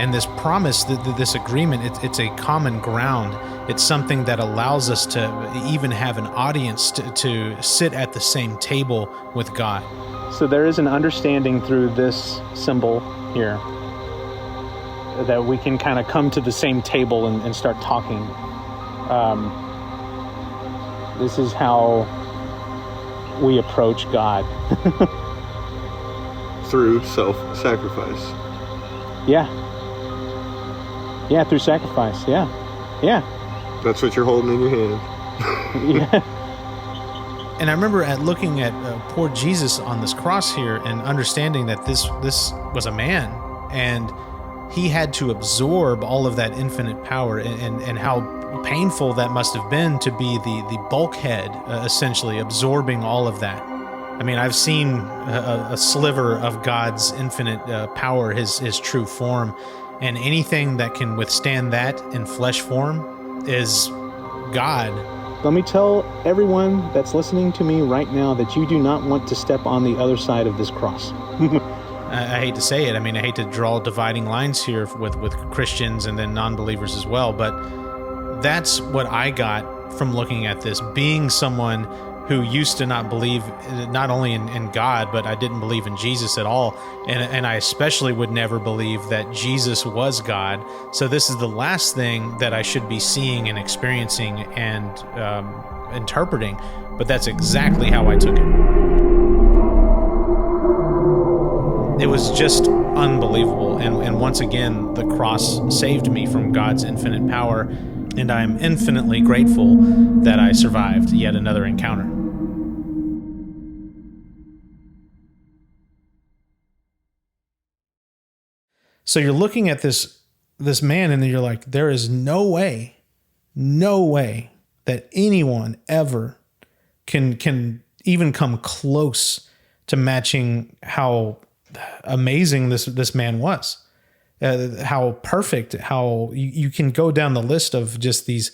And this promise, this agreement, it's a common ground. It's something that allows us to even have an audience to sit at the same table with God. So there is an understanding through this symbol here that we can kind of come to the same table and start talking. This is how we approach God. Through self-sacrifice. Yeah, through sacrifice. Yeah. That's what you're holding in your hand. Yeah. And I remember looking at poor Jesus on this cross here and understanding that this was a man, and he had to absorb all of that infinite power, and how painful that must have been to be the bulkhead, essentially absorbing all of that. I mean, I've seen a sliver of God's infinite power, his true form, and anything that can withstand that in flesh form is God. Let me tell everyone that's listening to me right now that you do not want to step on the other side of this cross. I hate to say it. I mean, I hate to draw dividing lines here with Christians and then non-believers as well, but that's what I got from looking at this, being someone who used to not believe not only in God, but I didn't believe in Jesus at all. And I especially would never believe that Jesus was God. So this is the last thing that I should be seeing and experiencing and interpreting. But that's exactly how I took it. It was just unbelievable. And once again, the cross saved me from God's infinite power. And I am infinitely grateful that I survived yet another encounter. So you're looking at this man and you're like, there is no way that anyone ever can even come close to matching how amazing this man was. How perfect, how you can go down the list of just these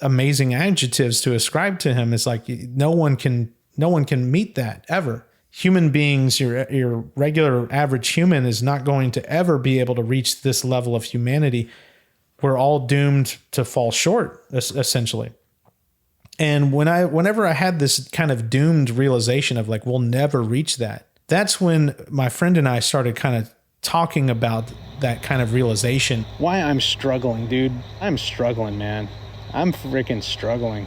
amazing adjectives to ascribe to him. It's like no one can meet that ever. Human beings, your regular average human is not going to ever be able to reach this level of humanity. We're all doomed to fall short, essentially. And whenever I had this kind of doomed realization of like, we'll never reach that, that's when my friend and I started kind of talking about that kind of realization. Why I'm struggling, dude. I'm struggling, man. I'm freaking struggling.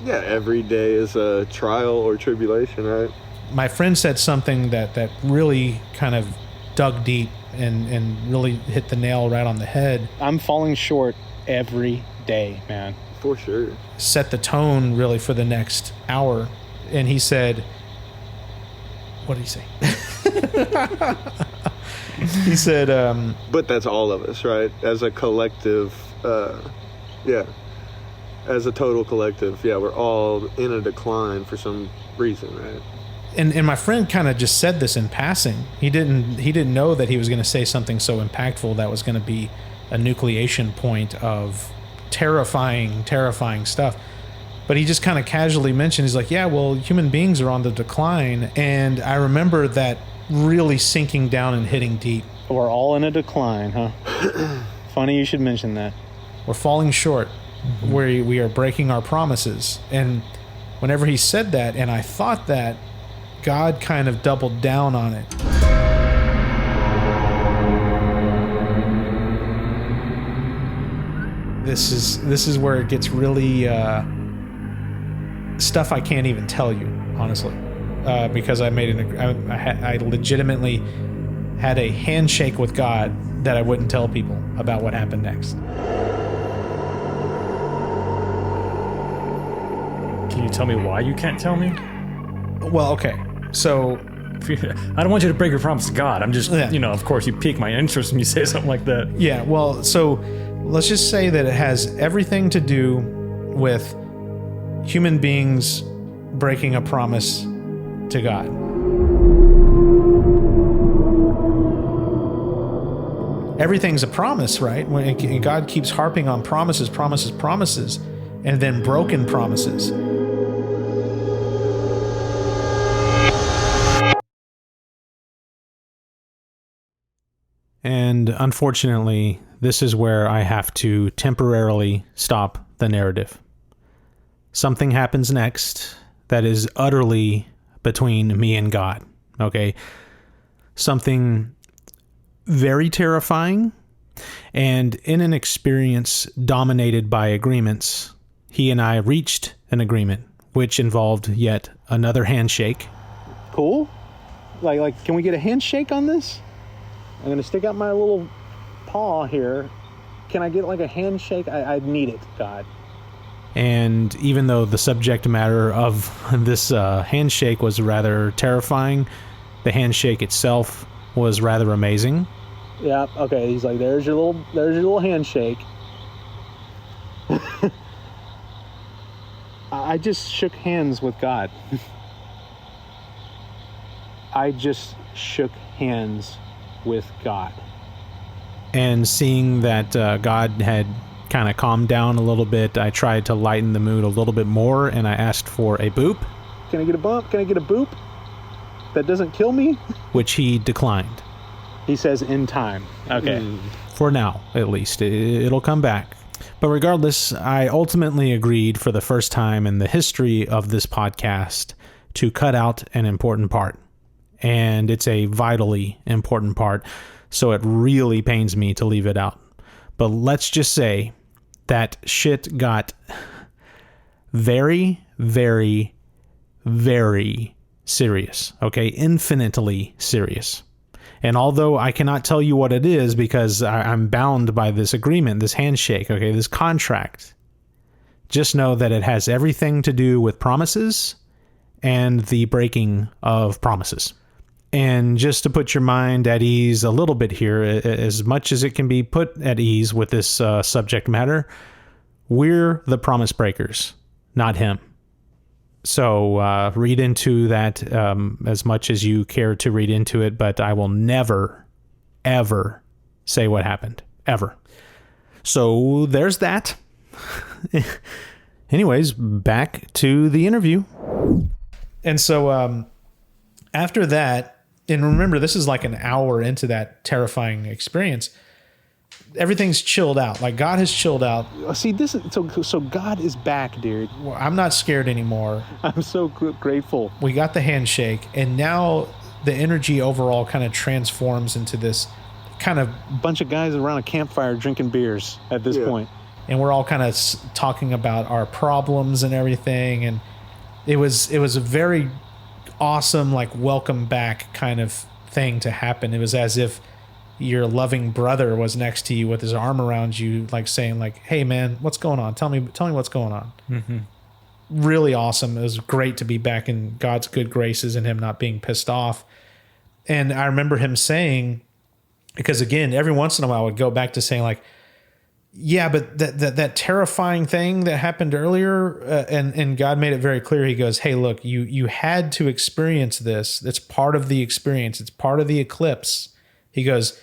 Yeah, every day is a trial or tribulation, right? My friend said something that really kind of dug deep and really hit the nail right on the head. I'm falling short every day, man. For sure. Set the tone really for the next hour. And he said, what did he say? He said, but that's all of us, right? As a collective, as a total collective, we're all in a decline for some reason, right? And my friend kind of just said this in passing. He didn't know that he was going to say something so impactful that was going to be a nucleation point of terrifying stuff. But he just kind of casually mentioned, he's like, yeah, well, human beings are on the decline. And I remember that really sinking down and hitting deep. We're all in a decline, huh? Funny you should mention that. We're falling short. Mm-hmm. We are breaking our promises. And whenever he said that, and I thought that, God kind of doubled down on it. This is where it gets really stuff I can't even tell you, honestly, because I made I legitimately had a handshake with God that I wouldn't tell people about what happened next. Can you tell me why you can't tell me? Well, okay. So I don't want you to break your promise to God. I'm just, of course you pique my interest when you say something like that. Yeah, well, so let's just say that it has everything to do with human beings breaking a promise to God. Everything's a promise, right? When God keeps harping on promises, and then broken promises. And unfortunately, this is where I have to temporarily stop the narrative. Something happens next that is utterly between me and God, okay? Something very terrifying, and in an experience dominated by agreements, he and I reached an agreement, which involved yet another handshake. Cool. Like, can we get a handshake on this? I'm going to stick out my little paw here. Can I get like a handshake? I need it, God. And even though the subject matter of this handshake was rather terrifying, the handshake itself was rather amazing. Yeah, okay. He's like, there's your little handshake. I just shook hands with God. I just shook hands with God. And seeing that God had kind of calmed down a little bit, I tried to lighten the mood a little bit more, and I asked for a boop. Can I get a bump? Can I get a boop? That doesn't kill me? Which he declined. He says in time. Okay. For now, at least. It'll come back. But regardless, I ultimately agreed for the first time in the history of this podcast to cut out an important part. And it's a vitally important part, so it really pains me to leave it out. But let's just say that shit got very, very, very serious, okay? Infinitely serious. And although I cannot tell you what it is because I'm bound by this agreement, this handshake, okay, this contract, just know that it has everything to do with promises and the breaking of promises. And just to put your mind at ease a little bit here, as much as it can be put at ease with this subject matter, we're the promise breakers, not him. So read into that as much as you care to read into it, but I will never, ever say what happened, ever. So there's that. Anyways, back to the interview. And so after that, and remember, this is like an hour into that terrifying experience, everything's chilled out. Like God has chilled out. See, this is so God is back, dude. Well, I'm not scared anymore. I'm so grateful. We got the handshake, and now the energy overall kind of transforms into this kind of bunch of guys around a campfire drinking beers at this point. And we're all kind of talking about our problems and everything. And it was a very awesome, like, welcome back kind of thing to happen. It was as if your loving brother was next to you with his arm around you, like saying, like, hey man, what's going on? Tell me what's going on. Mm-hmm. Really awesome. It was great to be back in God's good graces and him not being pissed off. And I remember him saying, because again, every once in a while I would go back to saying, like, yeah, but that terrifying thing that happened earlier, and God made it very clear. He goes, hey, look, you had to experience this. It's part of the experience. It's part of the eclipse. He goes,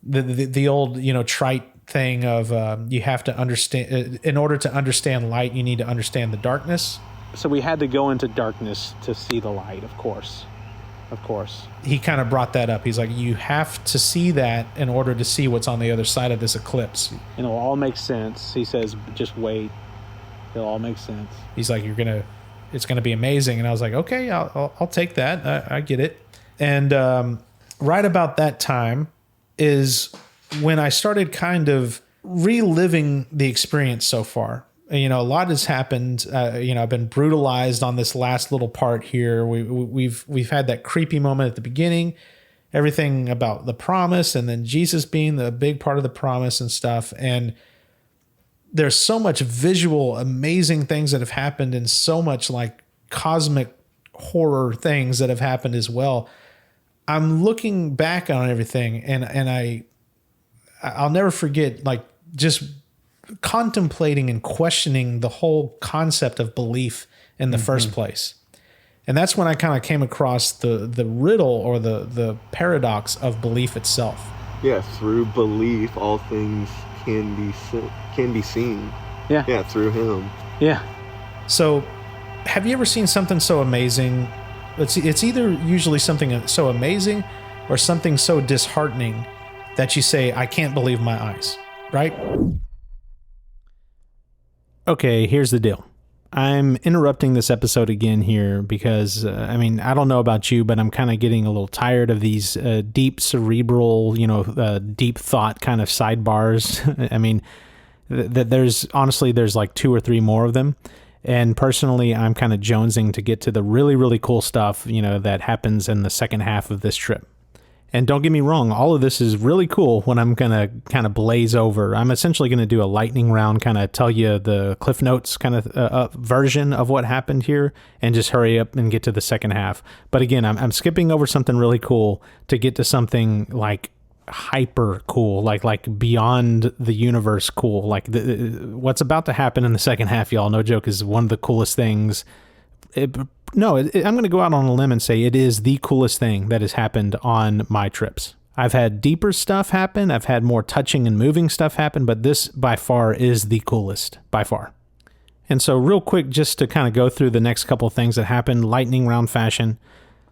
the old, trite thing of you have to understand, in order to understand light, you need to understand the darkness. So we had to go into darkness to see the light, of course. Of course. He kind of brought that up. He's like, you have to see that in order to see what's on the other side of this eclipse. And it'll all make sense. He says, just wait. It'll all make sense. He's like, it's going to be amazing. And I was like, okay, I'll take that. I get it. And right about that time is when I started kind of reliving the experience so far. A lot has happened. I've been brutalized on this last little part here. We've had that creepy moment at the beginning, everything about the promise, and then Jesus being the big part of the promise and stuff. And there's so much visual, amazing things that have happened, and so much like cosmic horror things that have happened as well. I'm looking back on everything, and I'll never forget, like, just contemplating and questioning the whole concept of belief in the first place. And that's when I kind of came across the riddle or the paradox of belief itself. Yeah, through belief, all things can be seen. Yeah. Yeah, through him. Yeah. So have you ever seen something so amazing? It's either usually something so amazing or something so disheartening that you say, I can't believe my eyes, right? Okay, here's the deal. I'm interrupting this episode again here because, I don't know about you, but I'm kind of getting a little tired of these deep cerebral, deep thought kind of sidebars. There's like 2 or 3 more of them. And personally, I'm kind of jonesing to get to the really, really cool stuff, that happens in the second half of this trip. And don't get me wrong, all of this is really cool when I'm going to kind of blaze over. I'm essentially going to do a lightning round, kind of tell you the Cliff Notes kind of version of what happened here, and just hurry up and get to the second half. But again, I'm skipping over something really cool to get to something like hyper cool, like beyond the universe cool. Like what's about to happen in the second half, y'all, no joke, is one of the coolest things. I'm going to go out on a limb and say it is the coolest thing that has happened on my trips. I've had deeper stuff happen. I've had more touching and moving stuff happen, but this by far is the coolest, by far. And so real quick, just to kind of go through the next couple of things that happened, lightning round fashion.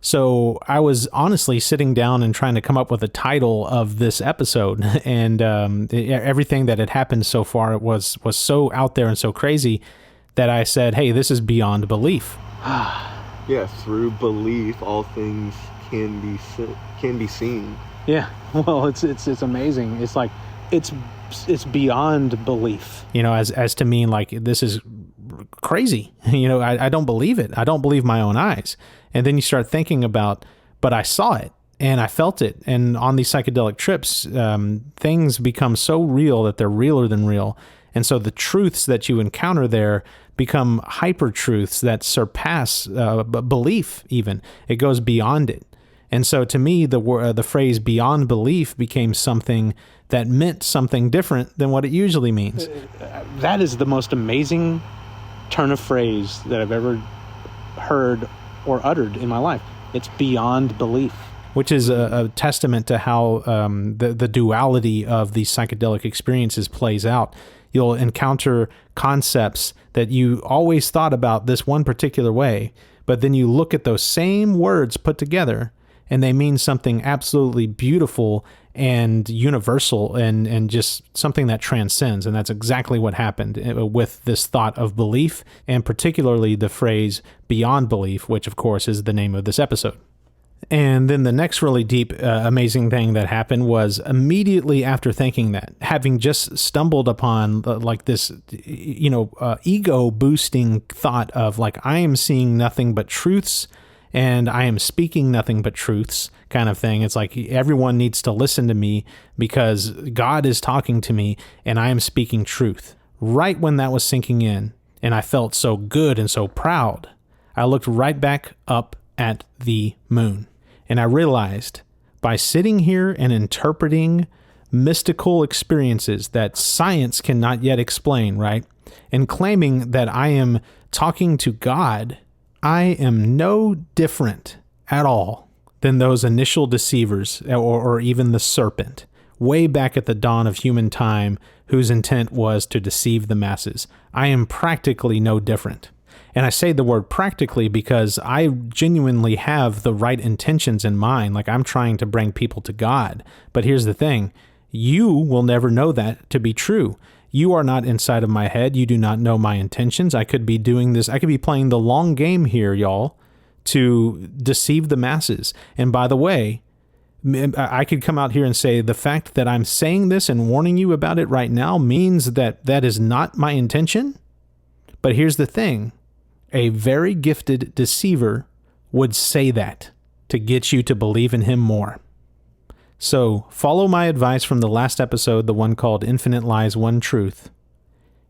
So I was honestly sitting down and trying to come up with a title of this episode, and everything that had happened so far was so out there and so crazy that I said, hey, this is beyond belief. Yeah, through belief, all things can be seen. Yeah, well, it's amazing. It's like it's beyond belief. As to me, like, this is crazy. I don't believe it. I don't believe my own eyes. And then you start thinking about, but I saw it and I felt it. And on these psychedelic trips, things become so real that they're realer than real. And so the truths that you encounter there become hyper truths that surpass belief even. It goes beyond it. And so to me, the phrase beyond belief became something that meant something different than what it usually means. That is the most amazing turn of phrase that I've ever heard or uttered in my life. It's beyond belief. Which is a testament to how the duality of these psychedelic experiences plays out. You'll encounter concepts that you always thought about this one particular way, but then you look at those same words put together, and they mean something absolutely beautiful and universal and just something that transcends. And that's exactly what happened with this thought of belief, and particularly the phrase beyond belief, which of course is the name of this episode. And then the next really deep, amazing thing that happened was immediately after thinking that, having just stumbled upon like this, ego boosting thought of like, I am seeing nothing but truths and I am speaking nothing but truths kind of thing. It's like everyone needs to listen to me because God is talking to me and I am speaking truth. Right when that was sinking in and I felt so good and so proud, I looked right back up at the moon. And I realized by sitting here and interpreting mystical experiences that science cannot yet explain, right? And claiming that I am talking to God, I am no different at all than those initial deceivers or even the serpent way back at the dawn of human time whose intent was to deceive the masses. I am practically no different. And I say the word practically because I genuinely have the right intentions in mind. Like I'm trying to bring people to God. But here's the thing. You will never know that to be true. You are not inside of my head. You do not know my intentions. I could be doing this. I could be playing the long game here, y'all, to deceive the masses. And by the way, I could come out here and say the fact that I'm saying this and warning you about it right now means that that is not my intention. But here's the thing. A very gifted deceiver would say that to get you to believe in him more. So follow my advice from the last episode, the one called Infinite Lies, One Truth,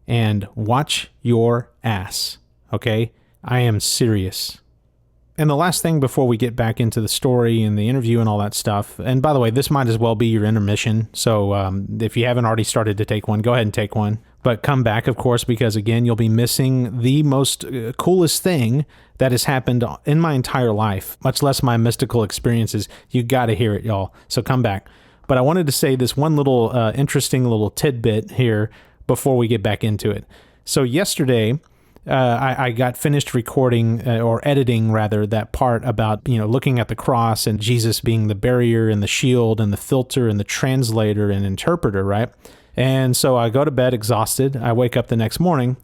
and watch your ass, okay? I am serious. And the last thing before we get back into the story and the interview and all that stuff, and by the way, this might as well be your intermission, so if you haven't already started to take one, go ahead and take one. But come back, of course, because again, you'll be missing the most coolest thing that has happened in my entire life, much less my mystical experiences. You got to hear it, y'all. So come back. But I wanted to say this one little interesting little tidbit here before we get back into it. So yesterday, I got finished recording or editing rather that part about, looking at the cross and Jesus being the barrier and the shield and the filter and the translator and interpreter, right? And so I go to bed exhausted. I wake up the next morning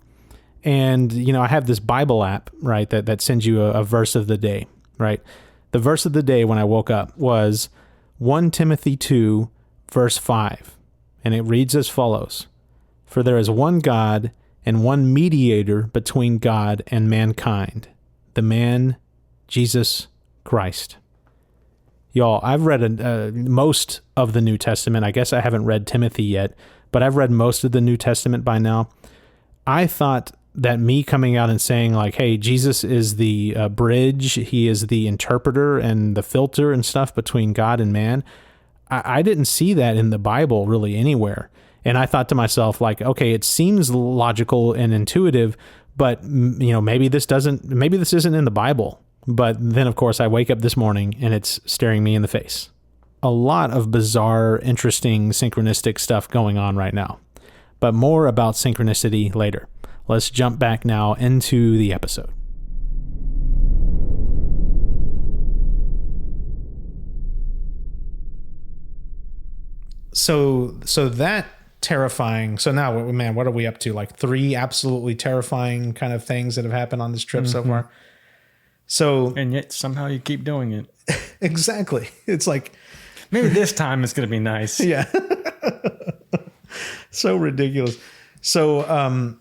and, I have this Bible app, right, that sends you a verse of the day, right? The verse of the day when I woke up was 1 Timothy 2, verse 5. And it reads as follows: For there is one God and one mediator between God and mankind, the man, Jesus Christ. Y'all, I've read most of the New Testament. I guess I haven't read Timothy yet, but I've read most of the New Testament by now. I thought that me coming out and saying like, hey, Jesus is the bridge, he is the interpreter and the filter and stuff between God and man, I didn't see that in the Bible really anywhere. And I thought to myself, like, okay, it seems logical and intuitive, but maybe this isn't in the Bible. But then, of course, I wake up this morning and it's staring me in the face. A lot of bizarre, interesting, synchronistic stuff going on right now. But more about synchronicity later. Let's jump back now into the episode. So that terrifying. So now, man, what are we up to? Like 3 absolutely terrifying kind of things that have happened on this trip so far. So, and yet somehow you keep doing it. Exactly. It's like, maybe this time it's going to be nice. Yeah. So ridiculous. So,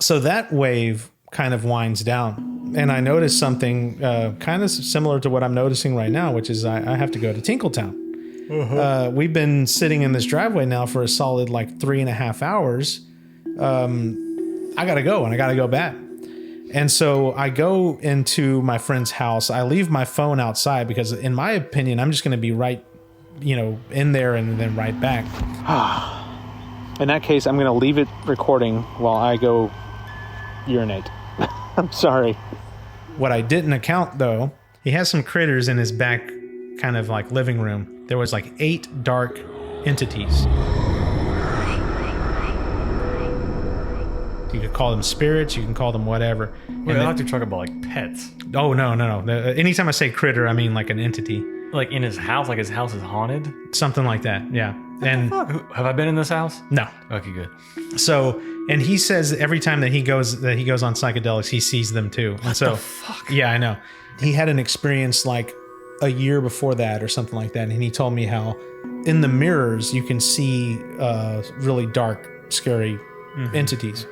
so that wave kind of winds down, and I noticed something kind of similar to what I'm noticing right now, which is I have to go to Tinkletown. We've been sitting in this driveway now for a solid like 3.5 hours. I gotta go, and I gotta go bad. And so I go into my friend's house. I leave my phone outside because, in my opinion, I'm just going to be right, in there and then right back. In that case, I'm going to leave it recording while I go urinate. I'm sorry. What I didn't account, though, he has some critters in his back kind of like living room. There was like 8 dark entities. You could call them spirits, you can call them whatever. Wait, I like to talk about like pets. Oh, no. Anytime I say critter, I mean like an entity. Like in his house, like his house is haunted? Something like that, yeah. And have I been in this house? No. Okay, good. So, and he says every time that he goes on psychedelics, he sees them too. And so, the fuck? Yeah, I know. He had an experience like a year before that or something like that, and he told me how in the mirrors you can see really dark, scary entities.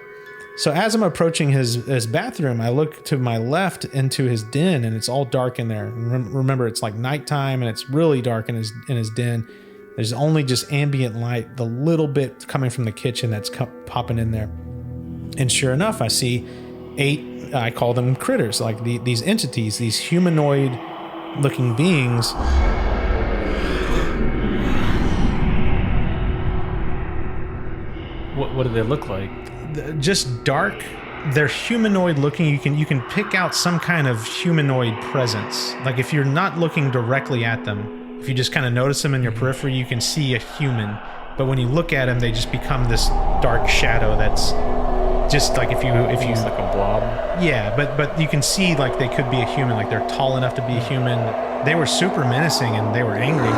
So as I'm approaching his bathroom, I look to my left into his den, and it's all dark in there. Remember, it's like nighttime, and it's really dark in his den. There's only just ambient light, the little bit coming from the kitchen that's popping in there. And sure enough, I see 8, I call them critters, like these entities, these humanoid-looking beings. What do they look like? Just dark. They're humanoid looking. You can pick out some kind of humanoid presence. Like if you're not looking directly at them, if you just kind of notice them in your periphery, you can see a human. But when you look at them, they just become this dark shadow that's just like if you like a blob. Yeah, but you can see like they could be a human. Like they're tall enough to be a human. They were super menacing and they were angry.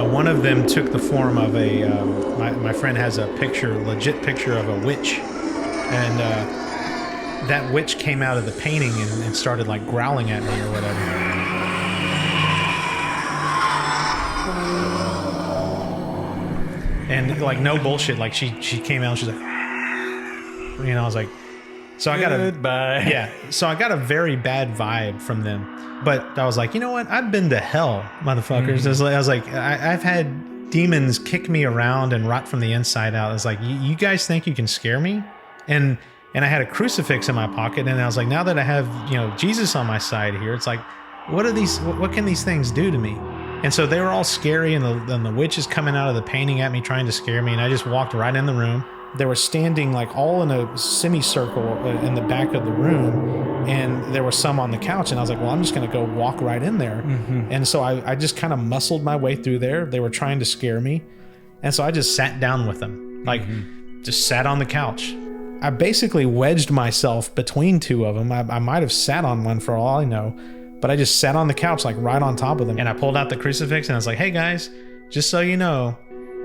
One of them took the form of a, my friend has a legit picture of a witch. And that witch came out of the painting and started like growling at me or whatever. And like no bullshit, like she came out and she's like, I was like, so I got Goodbye. Yeah, so I got a very bad vibe from them. But I was like, you know what? I've been to hell, motherfuckers. I was like, I've had demons kick me around and rot from the inside out. I was like, you guys think you can scare me? And I had a crucifix in my pocket, and I was like, now that I have Jesus on my side here, it's like, what can these things do to me? And so they were all scary, and the witch is coming out of the painting at me, trying to scare me, and I just walked right in the room. They were standing like all in a semicircle in the back of the room, and there were some on the couch, and I was like, well, I'm just going to go walk right in there. And so I just kind of muscled my way through there. They were trying to scare me, and so I just sat down with them, like just sat on the couch. I basically wedged myself between 2 of them. I might have sat on one for all I know, but I just sat on the couch like right on top of them, and I pulled out the crucifix, and I was like, hey guys, just so you know,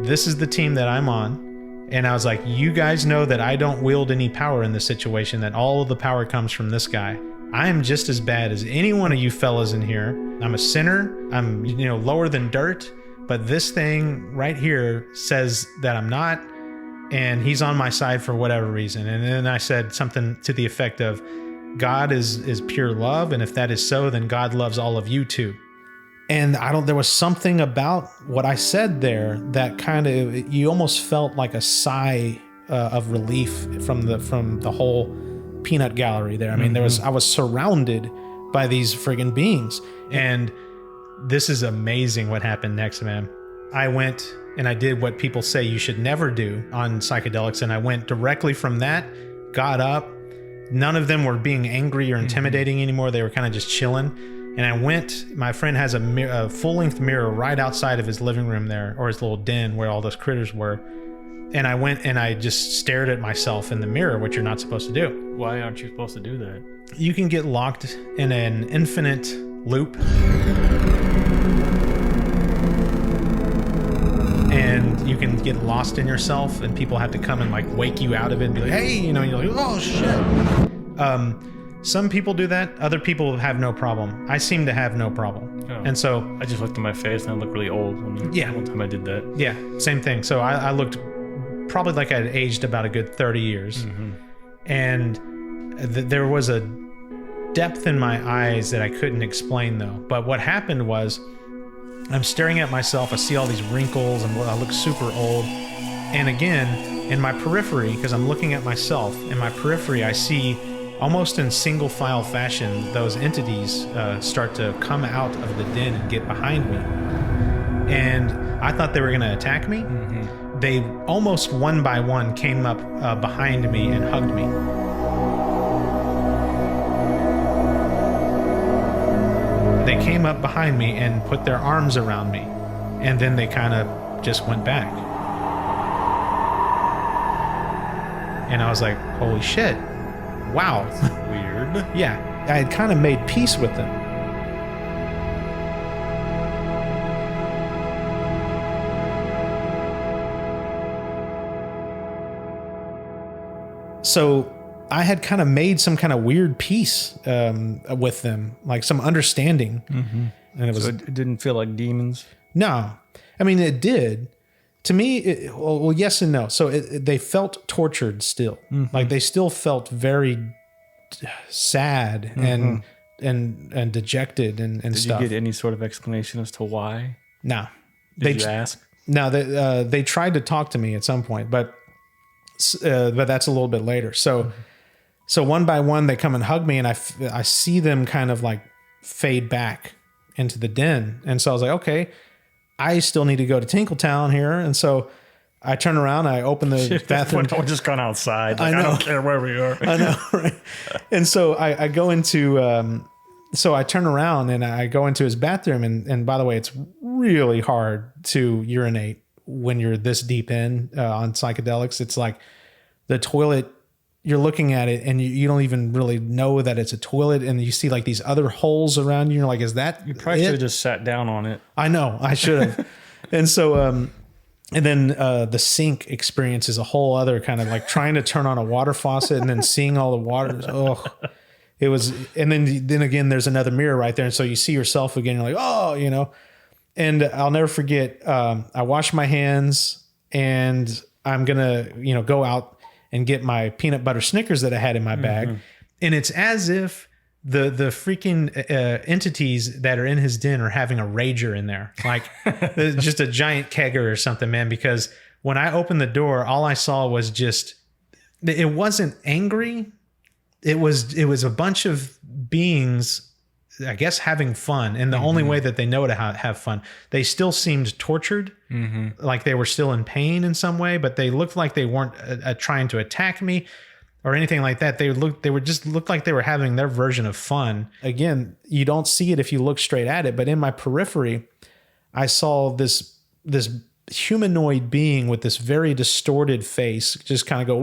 this is the team that I'm on. And I was like, you guys know that I don't wield any power in this situation, that all of the power comes from this guy. I am just as bad as any one of you fellas in here. I'm a sinner. I'm, lower than dirt. But this thing right here says that I'm not, and he's on my side for whatever reason. And then I said something to the effect of, God is pure love, and if that is so, then God loves all of you too. And there was something about what I said there that kind of, you almost felt like a sigh of relief from the whole peanut gallery there. I mean, I was surrounded by these friggin' beings. And this is amazing what happened next, man. I went and I did what people say you should never do on psychedelics. And I went directly from that, got up. None of them were being angry or intimidating anymore. They were kind of just chilling. And I went, my friend has a full-length mirror right outside of his living room there, or his little den where all those critters were. And I went and I just stared at myself in the mirror, which you're not supposed to do. Why aren't you supposed to do that? You can get locked in an infinite loop. And you can get lost in yourself, and people have to come and like wake you out of it and be like, hey, and you're like, oh shit. Some people do that. Other people have no problem. I seem to have no problem. Oh. And so I just looked at my face and I looked really old one time I did that. Yeah, same thing. So I looked probably like I'd aged about a good 30 years. And there was a depth in my eyes that I couldn't explain though. But what happened was I'm staring at myself. I see all these wrinkles and I look super old. And again, in my periphery, because I'm looking at myself, in my periphery, I see almost in single file fashion, those entities start to come out of the den and get behind me. And I thought they were going to attack me. Mm-hmm. They almost one by one came up behind me and hugged me. They came up behind me and put their arms around me. And then they kind of just went back. And I was like, holy shit. Wow. That's weird. Yeah. I had kind of made peace with them. So I had kind of made some kind of weird peace with them, like some understanding. Mm-hmm. And it didn't feel like demons? No. I mean, it did. To me, well, yes and no. So they felt tortured still. Mm-hmm. Like they still felt very sad mm-hmm. and dejected and stuff. Did you get any sort of explanation as to why? No. Did you ask? No, they tried to talk to me at some point, but that's a little bit later. So, mm-hmm. so one by one, they come and hug me, and I see them kind of like fade back into the den. And so I was like, okay, I still need to go to Tinkletown here. And so I turn around, I open the bathroom. We're just gone outside. Like, I know. I don't care where we are. I know, right? And so I go into, so I turn around and I go into his bathroom. And by the way, it's really hard to urinate when you're this deep in on psychedelics. It's like the toilet, you're looking at it and you don't even really know that it's a toilet, and you see like these other holes around you. You're like, is that You probably should have just sat down on it. I know, I should have. And so, and then the sink experience is a whole other kind of like trying to turn on a water faucet and then seeing all the water. Oh, it was, and then again, there's another mirror right there. And so you see yourself again, you're like, oh, you know, and I'll never forget, I wash my hands and I'm going to, go out and get my peanut butter Snickers that I had in my bag. Mm-hmm. And it's as if the freaking entities that are in his den are having a rager in there, like just a giant kegger or something, man. Because when I opened the door, all I saw was just, it wasn't angry. It was a bunch of beings, I guess, having fun. And the mm-hmm. only way that they know to have fun, they still seemed tortured, mm-hmm. like they were still in pain in some way, but they looked like they weren't trying to attack me or anything like that. They just looked like they were having their version of fun. Again, you don't see it if you look straight at it, but in my periphery, I saw this humanoid being with this very distorted face just kind of go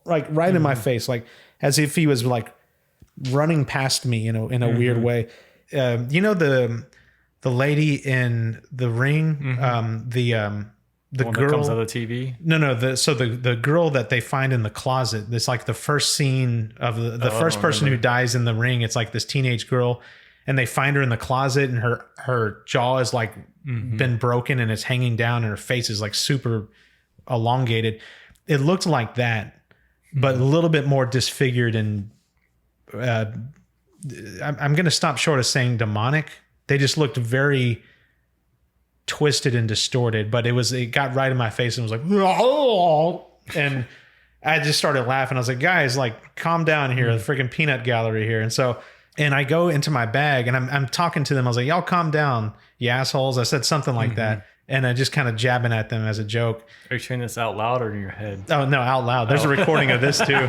like right mm-hmm. in my face, like as if he was like running past me, in a mm-hmm. weird way. The lady in The Ring, mm-hmm. the girl that comes out of the TV. No. The girl that they find in the closet. It's like the first scene of the first person who dies in The Ring. It's like this teenage girl, and they find her in the closet, and her jaw is like mm-hmm. been broken, and it's hanging down, and her face is like super elongated. It looked like that, but a little bit more disfigured and. I'm going to stop short of saying demonic. They just looked very twisted and distorted, but it got right in my face and was like, oh, and I just started laughing. I was like, guys, like, calm down here. The freaking peanut gallery here. And I go into my bag and I'm talking to them. I was like, y'all calm down, you assholes. I said something like mm-hmm. that. And I just kind of jabbing at them as a joke. Are you saying this out loud or in your head? Oh, no, out loud. There's a recording of this too.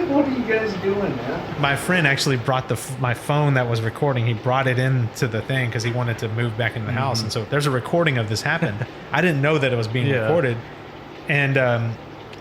What are you guys doing, man? My friend actually brought my phone that was recording. He brought it into the thing because he wanted to move back into the house. And so there's a recording of this happen. I didn't know that it was being recorded. And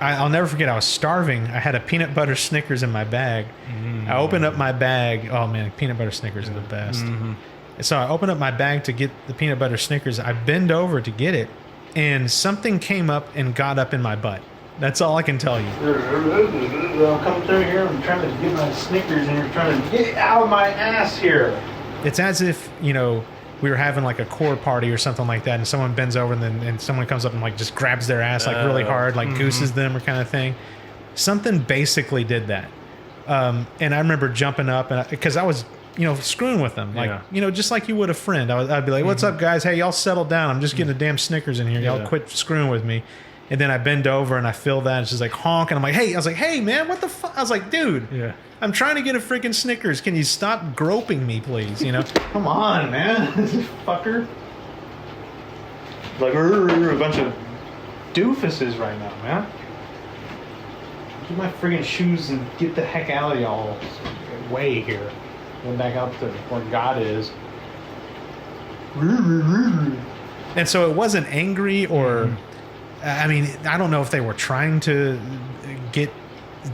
I'll never forget, I was starving. I had a peanut butter Snickers in my bag. Mm-hmm. I opened up my bag. Oh, man, peanut butter Snickers are the best. Mm-hmm. So I opened up my bag to get the peanut butter Snickers. I bend over to get it, and something came up and got up in my butt. That's all I can tell you. I'm coming through here. I'm trying to get my Snickers, and you're trying to get it out of my ass here. It's as if, we were having like a core party or something like that, and someone bends over and someone comes up and like just grabs their ass like really hard, like mm-hmm. gooses them or kind of thing. Something basically did that. And I remember jumping up, and because I was screwing with them. Like, Yeah. Just like you would a friend. I'd be like, what's up, guys? Hey, y'all settle down. I'm just getting a damn Snickers in here. Y'all Yeah. quit screwing with me. And then I bend over and I feel that. And she's like, honk. And I'm like, hey. I was like, hey, man, what the fuck? I was like, dude. Yeah. I'm trying to get a freaking Snickers. Can you stop groping me, please? Come on, man. Fucker. Like, a bunch of doofuses right now, man. Get my friggin' shoes and get the heck out of y'all way here. Go back up to where God is. And so it wasn't angry or... I mean, I don't know if they were trying to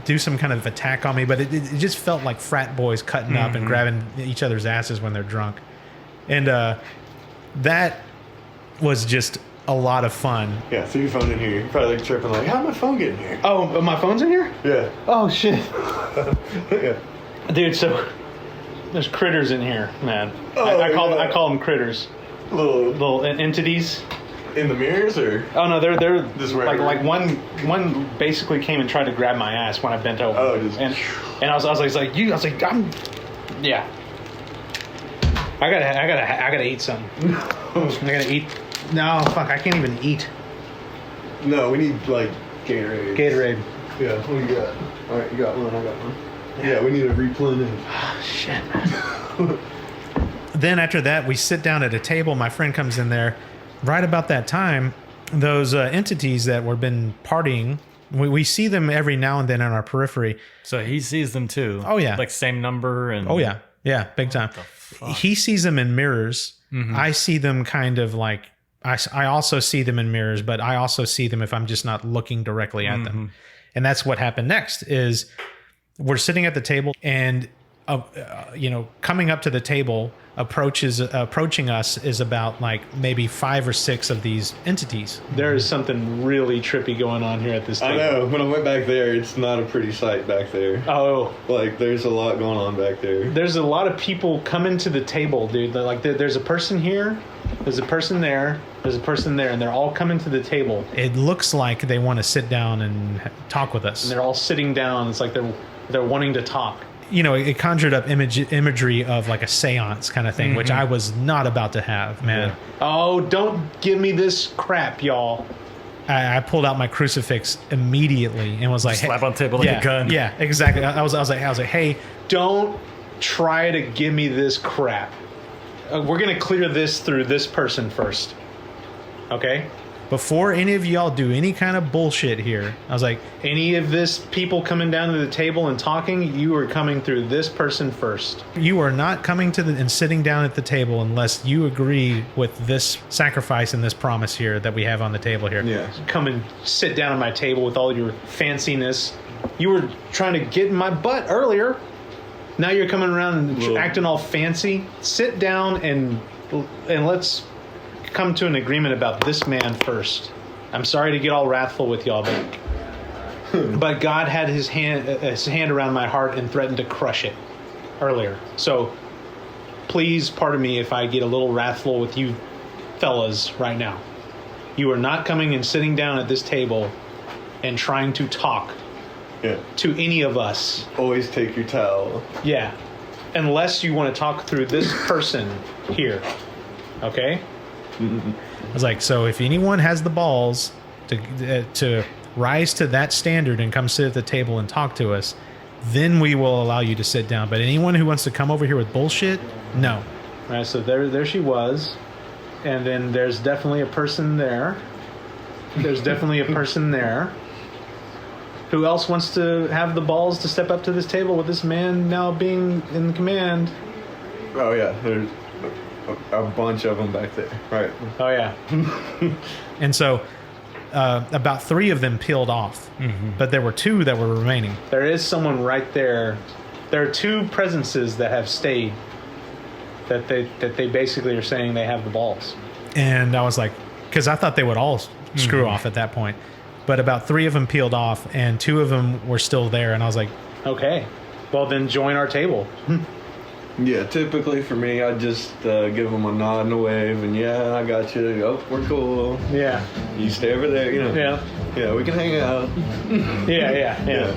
do some kind of attack on me, but it just felt like frat boys cutting up and grabbing each other's asses when they're drunk. And that was just a lot of fun. Yeah, throw your phone in here. You're probably like tripping like, how'd my phone get in here? Oh, my phone's in here? Yeah. Oh, shit. Yeah. Dude, so there's critters in here, man. Oh, I yeah. call them critters. Little Entities. in the mirrors or? Oh no, they're Just like one basically came and tried to grab my ass when I bent over. Oh, just and I was like yeah. I gotta eat something. I gotta eat. No, fuck, I can't even eat. No, we need like Gatorade. Gatorade. Yeah, what do you got? All right, you got one. I got one. Yeah, we need to replenish. Oh, shit, man. Then after that, we sit down at a table. My friend comes in there. Right about that time, those entities that were been partying, we see them every now and then on our periphery. So he sees them too. Oh, yeah. Like same number and. Oh, yeah. Yeah, big time. He sees them in mirrors. I see them kind of like, I also see them in mirrors, but I also see them if I'm just not looking directly at them. And that's what happened next is we're sitting at the table and, coming up to the table, approaching us is about like maybe 5 or 6 of these entities. There is something really trippy going on here at this table. I know. When I went back there, it's not a pretty sight back there. Oh. Like, there's a lot going on back there. There's a lot of people coming to the table, dude. Like, there's a person here, there's a person there, there's a person there, and they're all coming to the table. It looks like they want to sit down and talk with us. And they're all sitting down. It's like they're wanting to talk. It conjured up imagery of like a seance kind of thing, which I was not about to have, man. Yeah. Oh, don't give me this crap, y'all. I pulled out my crucifix immediately and was like, Slap on the table like a gun. Yeah, exactly. I was like, hey, Don't try to give me this crap. We're going to clear this through this person first. Okay? before any of y'all do any kind of bullshit here, I was like, any of this people coming down to the table and talking, you are coming through this person first. you are not coming to and sitting down at the table unless you agree with this sacrifice and this promise here that we have on the table here. Yeah. Come and sit down at my table with all your fanciness. You were trying to get in my butt earlier. Now you're coming around and acting all fancy. Sit down and let's come to an agreement about this man first. I'm sorry to get all wrathful with y'all, but God had his hand around my heart and threatened to crush it earlier. So please pardon me if I get a little wrathful with you fellas right now. You are not coming and sitting down at this table and trying to talk to any of us. Always take your towel. Yeah. Unless you want to talk through this person here. Okay? I was like, so if anyone has the balls to rise to that standard and come sit at the table and talk to us, then we will allow you to sit down. But anyone who wants to come over here with bullshit, no. All right, so there she was. And then there's definitely a person there. There's definitely a person there. Who else wants to have the balls to step up to this table with this man now being in command? Oh yeah, there's a bunch of them back there. Right. Oh yeah. And so about 3 of them peeled off, but there were 2 that were remaining. There is someone right there. There are 2 presences that have stayed. That they basically are saying they have the balls. And I was like, because I thought they would all screw off at that point. But about 3 of them peeled off, and 2 of them were still there. And I was like, Okay. Well, then join our table. Yeah, typically for me, I just give them a nod and a wave, and yeah, I got you. Oh, we're cool. Yeah. You stay over there, you know. Yeah. Yeah, we can hang out. Yeah.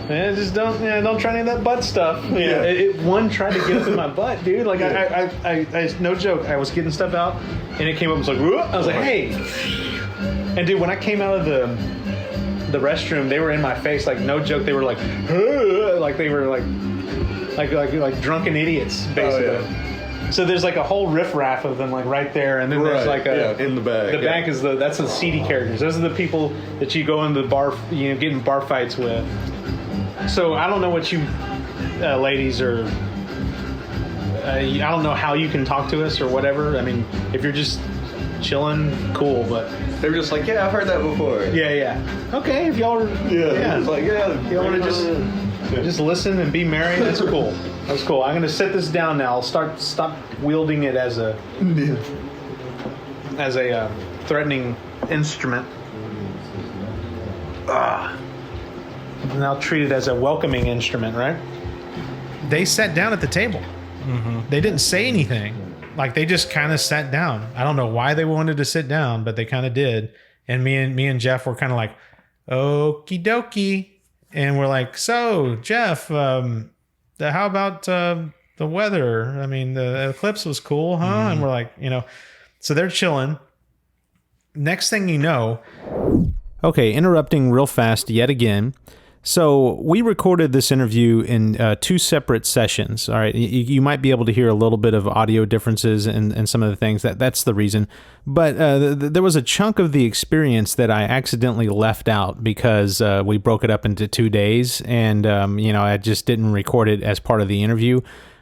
And just don't try any of that butt stuff. One tried to get up in my butt, dude. Like I no joke, I was getting stuff out, and it came up and was like, whoop. I was like, hey. And dude, when I came out of the restroom, they were in my face, like no joke. They were like, like they were like drunken idiots, basically. Oh, yeah. So there's like a whole riffraff of them, like right there, and then there's like in the back. The back is that's the seedy characters. Those are the people that you go into the bar, get in bar fights with. So I don't know what you ladies are. I don't know how you can talk to us or whatever. I mean, if you're just chilling, cool, but they were just like, yeah, I've heard that before. Yeah. Okay, if y'all it's like, you want to just listen and be merry, that's cool. That's cool. I'm gonna set this down now. I'll stop wielding it as a threatening instrument. And I'll treat it as a welcoming instrument, right? They sat down at the table. Mm-hmm. They didn't say anything. Like they just kind of sat down. I don't know why they wanted to sit down, but they kind of did. And me and Jeff were kind of like, okie dokie. And we're like, so Jeff, how about the weather? I mean, the eclipse was cool, huh? Mm. And we're like, so they're chilling. Next thing you know. Okay, interrupting real fast yet again. So we recorded this interview in 2 separate sessions. All right, you might be able to hear a little bit of audio differences and some of the things. That's the reason. But there was a chunk of the experience that I accidentally left out because we broke it up into 2 days, and I just didn't record it as part of the interview.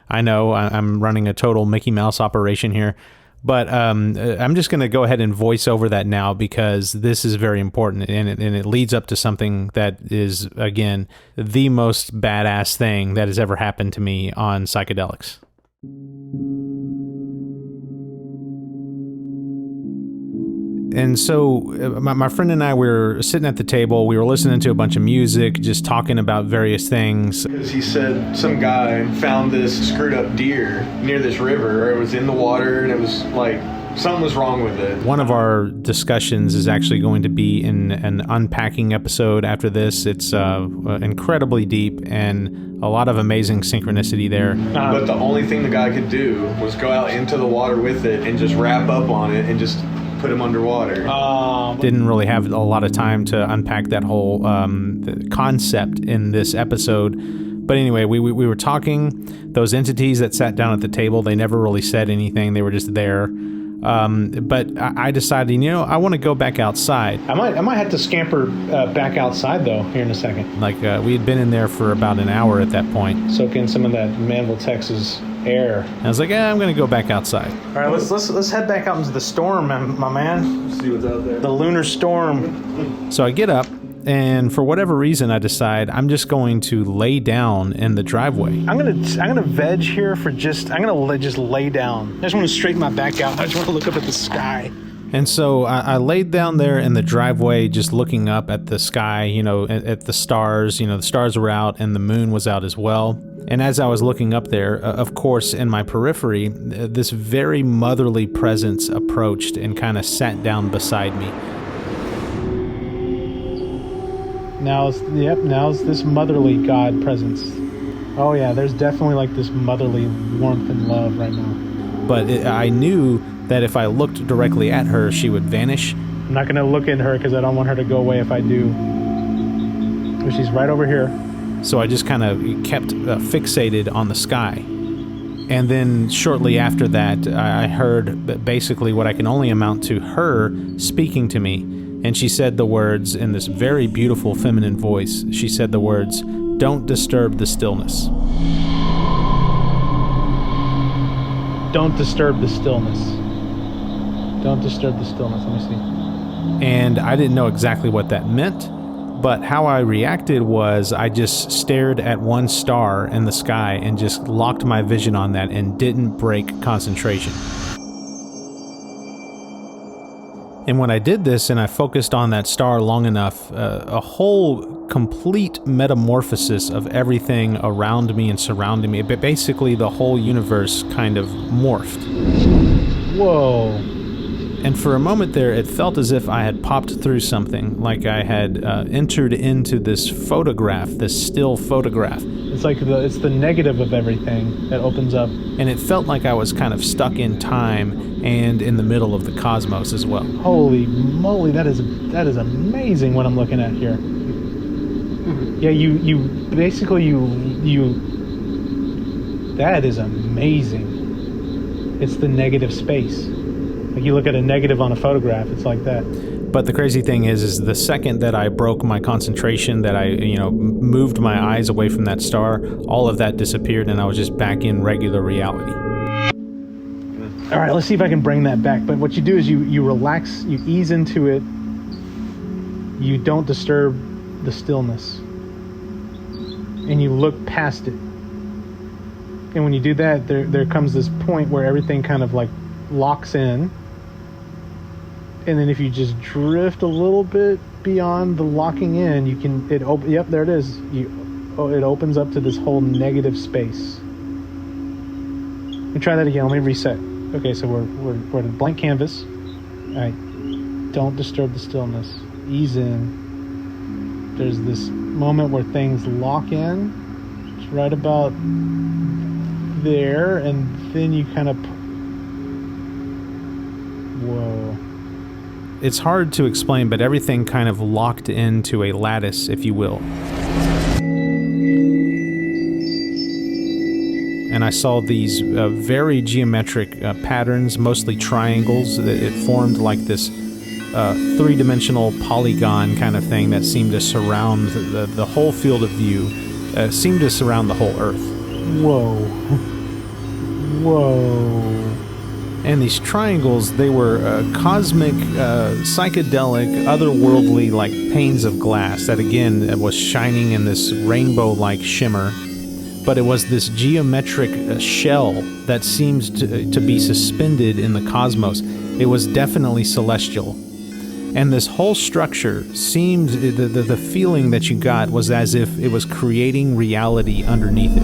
I know I'm running a total Mickey Mouse operation here. But I'm just going to go ahead and voice over that now because this is very important, and it leads up to something that is, again, the most badass thing that has ever happened to me on psychedelics. And so my friend and I were sitting at the table. We were listening to a bunch of music, just talking about various things. Because he said some guy found this screwed up deer near this river. It was in the water, and it was like something was wrong with it. One of our discussions is actually going to be in an unpacking episode after this. It's incredibly deep and a lot of amazing synchronicity there. But the only thing the guy could do was go out into the water with it and just wrap up on it and just put him underwater. Didn't really have a lot of time to unpack that whole concept in this episode. But anyway, we were talking. Those entities that sat down at the table, they never really said anything. They were just there. But I decided, I want to go back outside. I might have to scamper back outside, though, here in a second. Like, we had been in there for about an hour at that point. Soak in some of that Manville, Texas air. And I was like, I'm going to go back outside. All right, let's head back out into the storm, my man. See what's out there. The lunar storm. So I get up, and for whatever reason, I decide I'm just going to lay down in the driveway. I'm gonna veg here for I'm gonna just lay down. I just want to straighten my back out. I just want to look up at the sky. And so I laid down there in the driveway, just looking up at the sky, at the stars. The stars were out and the moon was out as well. And as I was looking up there, of course, in my periphery, this very motherly presence approached and kind of sat down beside me. Now's this motherly God presence. Oh yeah, there's definitely like this motherly warmth and love right now. But I knew that if I looked directly at her, she would vanish. I'm not going to look at her because I don't want her to go away if I do. But she's right over here. So I just kind of kept fixated on the sky. And then shortly after that, I heard basically what I can only amount to her speaking to me. And she said the words in this very beautiful feminine voice. She said the words, "Don't disturb the stillness." Don't disturb the stillness. Don't disturb the stillness. Let me see. And I didn't know exactly what that meant, but how I reacted was I just stared at one star in the sky and just locked my vision on that and didn't break concentration. And when I did this and I focused on that star long enough, a whole complete metamorphosis of everything around me and surrounding me. But basically, the whole universe kind of morphed. Whoa. And for a moment there, it felt as if I had popped through something, like I had entered into this photograph, this still photograph. It's like it's the negative of everything that opens up. And it felt like I was kind of stuck in time and in the middle of the cosmos as well. Holy moly, that is amazing what I'm looking at here. Yeah, you basically that is amazing. It's the negative space. Like you look at a negative on a photograph, it's like that. But the crazy thing is the second that I broke my concentration, that I, moved my eyes away from that star, all of that disappeared and I was just back in regular reality. All right, let's see if I can bring that back. But what you do is you relax, you ease into it. You don't disturb the stillness. And you look past it. And when you do that, there comes this point where everything kind of like locks in. And then if you just drift a little bit beyond the locking in, you can yep, there it is. It opens up to this whole negative space. Let me try that again. Let me reset. Okay, so we're at a blank canvas. All right. Don't disturb the stillness. Ease in. There's this moment where things lock in. It's right about there, and then you kind of whoa. It's hard to explain, but everything kind of locked into a lattice, if you will. And I saw these very geometric patterns, mostly triangles. It formed like this three-dimensional polygon kind of thing that seemed to surround the whole field of view, seemed to surround the whole Earth. Whoa. Whoa. And these triangles, they were cosmic, psychedelic, otherworldly, like panes of glass that, again, was shining in this rainbow-like shimmer. But it was this geometric shell that seemed to be suspended in the cosmos. It was definitely celestial. And this whole structure seemed, the feeling that you got was as if it was creating reality underneath it.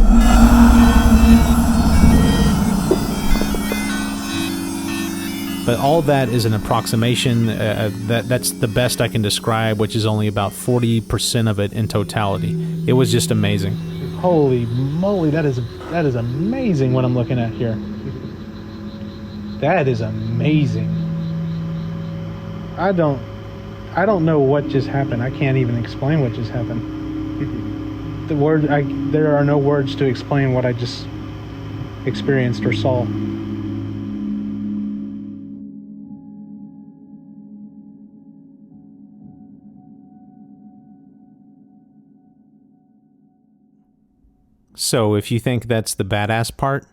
But all that is an approximation. That's the best I can describe, which is only about 40% of it in totality. It was just amazing. Holy moly, that is amazing what I'm looking at here. That is amazing. I don't know what just happened. I can't even explain what just happened. There are no words to explain what I just experienced or saw. So if you think that's the badass part,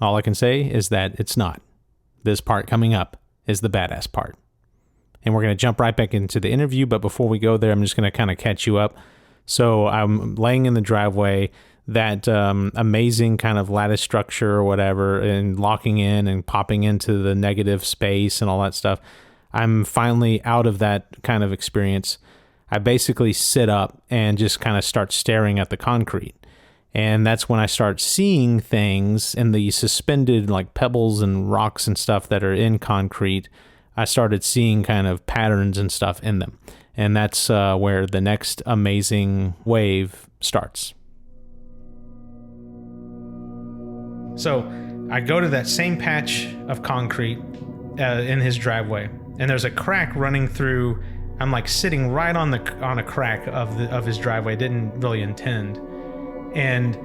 all I can say is that it's not. This part coming up is the badass part. And we're going to jump right back into the interview, but before we go there, I'm just going to kind of catch you up. So I'm laying in the driveway, that amazing kind of lattice structure or whatever, and locking in and popping into the negative space and all that stuff. I'm finally out of that kind of experience. I basically sit up and just kind of start staring at the concrete. And that's when I start seeing things in the suspended like pebbles and rocks and stuff that are in concrete. I started seeing kind of patterns and stuff in them. And that's where the next amazing wave starts. So I go to that same patch of concrete in his driveway, and there's a crack running through. I'm like sitting right on a crack of his driveway. Didn't really intend. And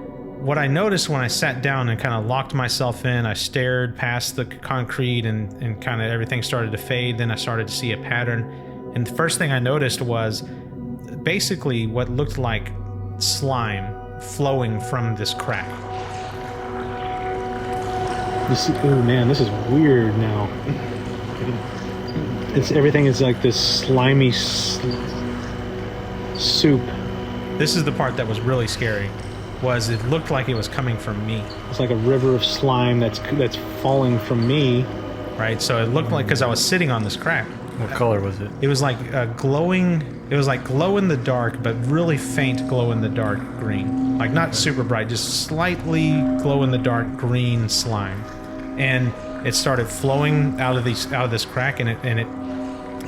what I noticed when I sat down and kind of locked myself in, I stared past the concrete and kind of everything started to fade. Then I started to see a pattern. And the first thing I noticed was basically what looked like slime flowing from this crack. Oh man, this is weird now. Everything is like this slimy soup. This is the part that was really scary. Was it looked like it was coming from me. It's like a river of slime that's falling from me. Right, so it looked like, because I was sitting on this crack. What color was it? It was like glowing. It was like glow in the dark, but really faint glow in the dark green. Like not super bright, just slightly glow in the dark green slime. And it started flowing out of this crack, and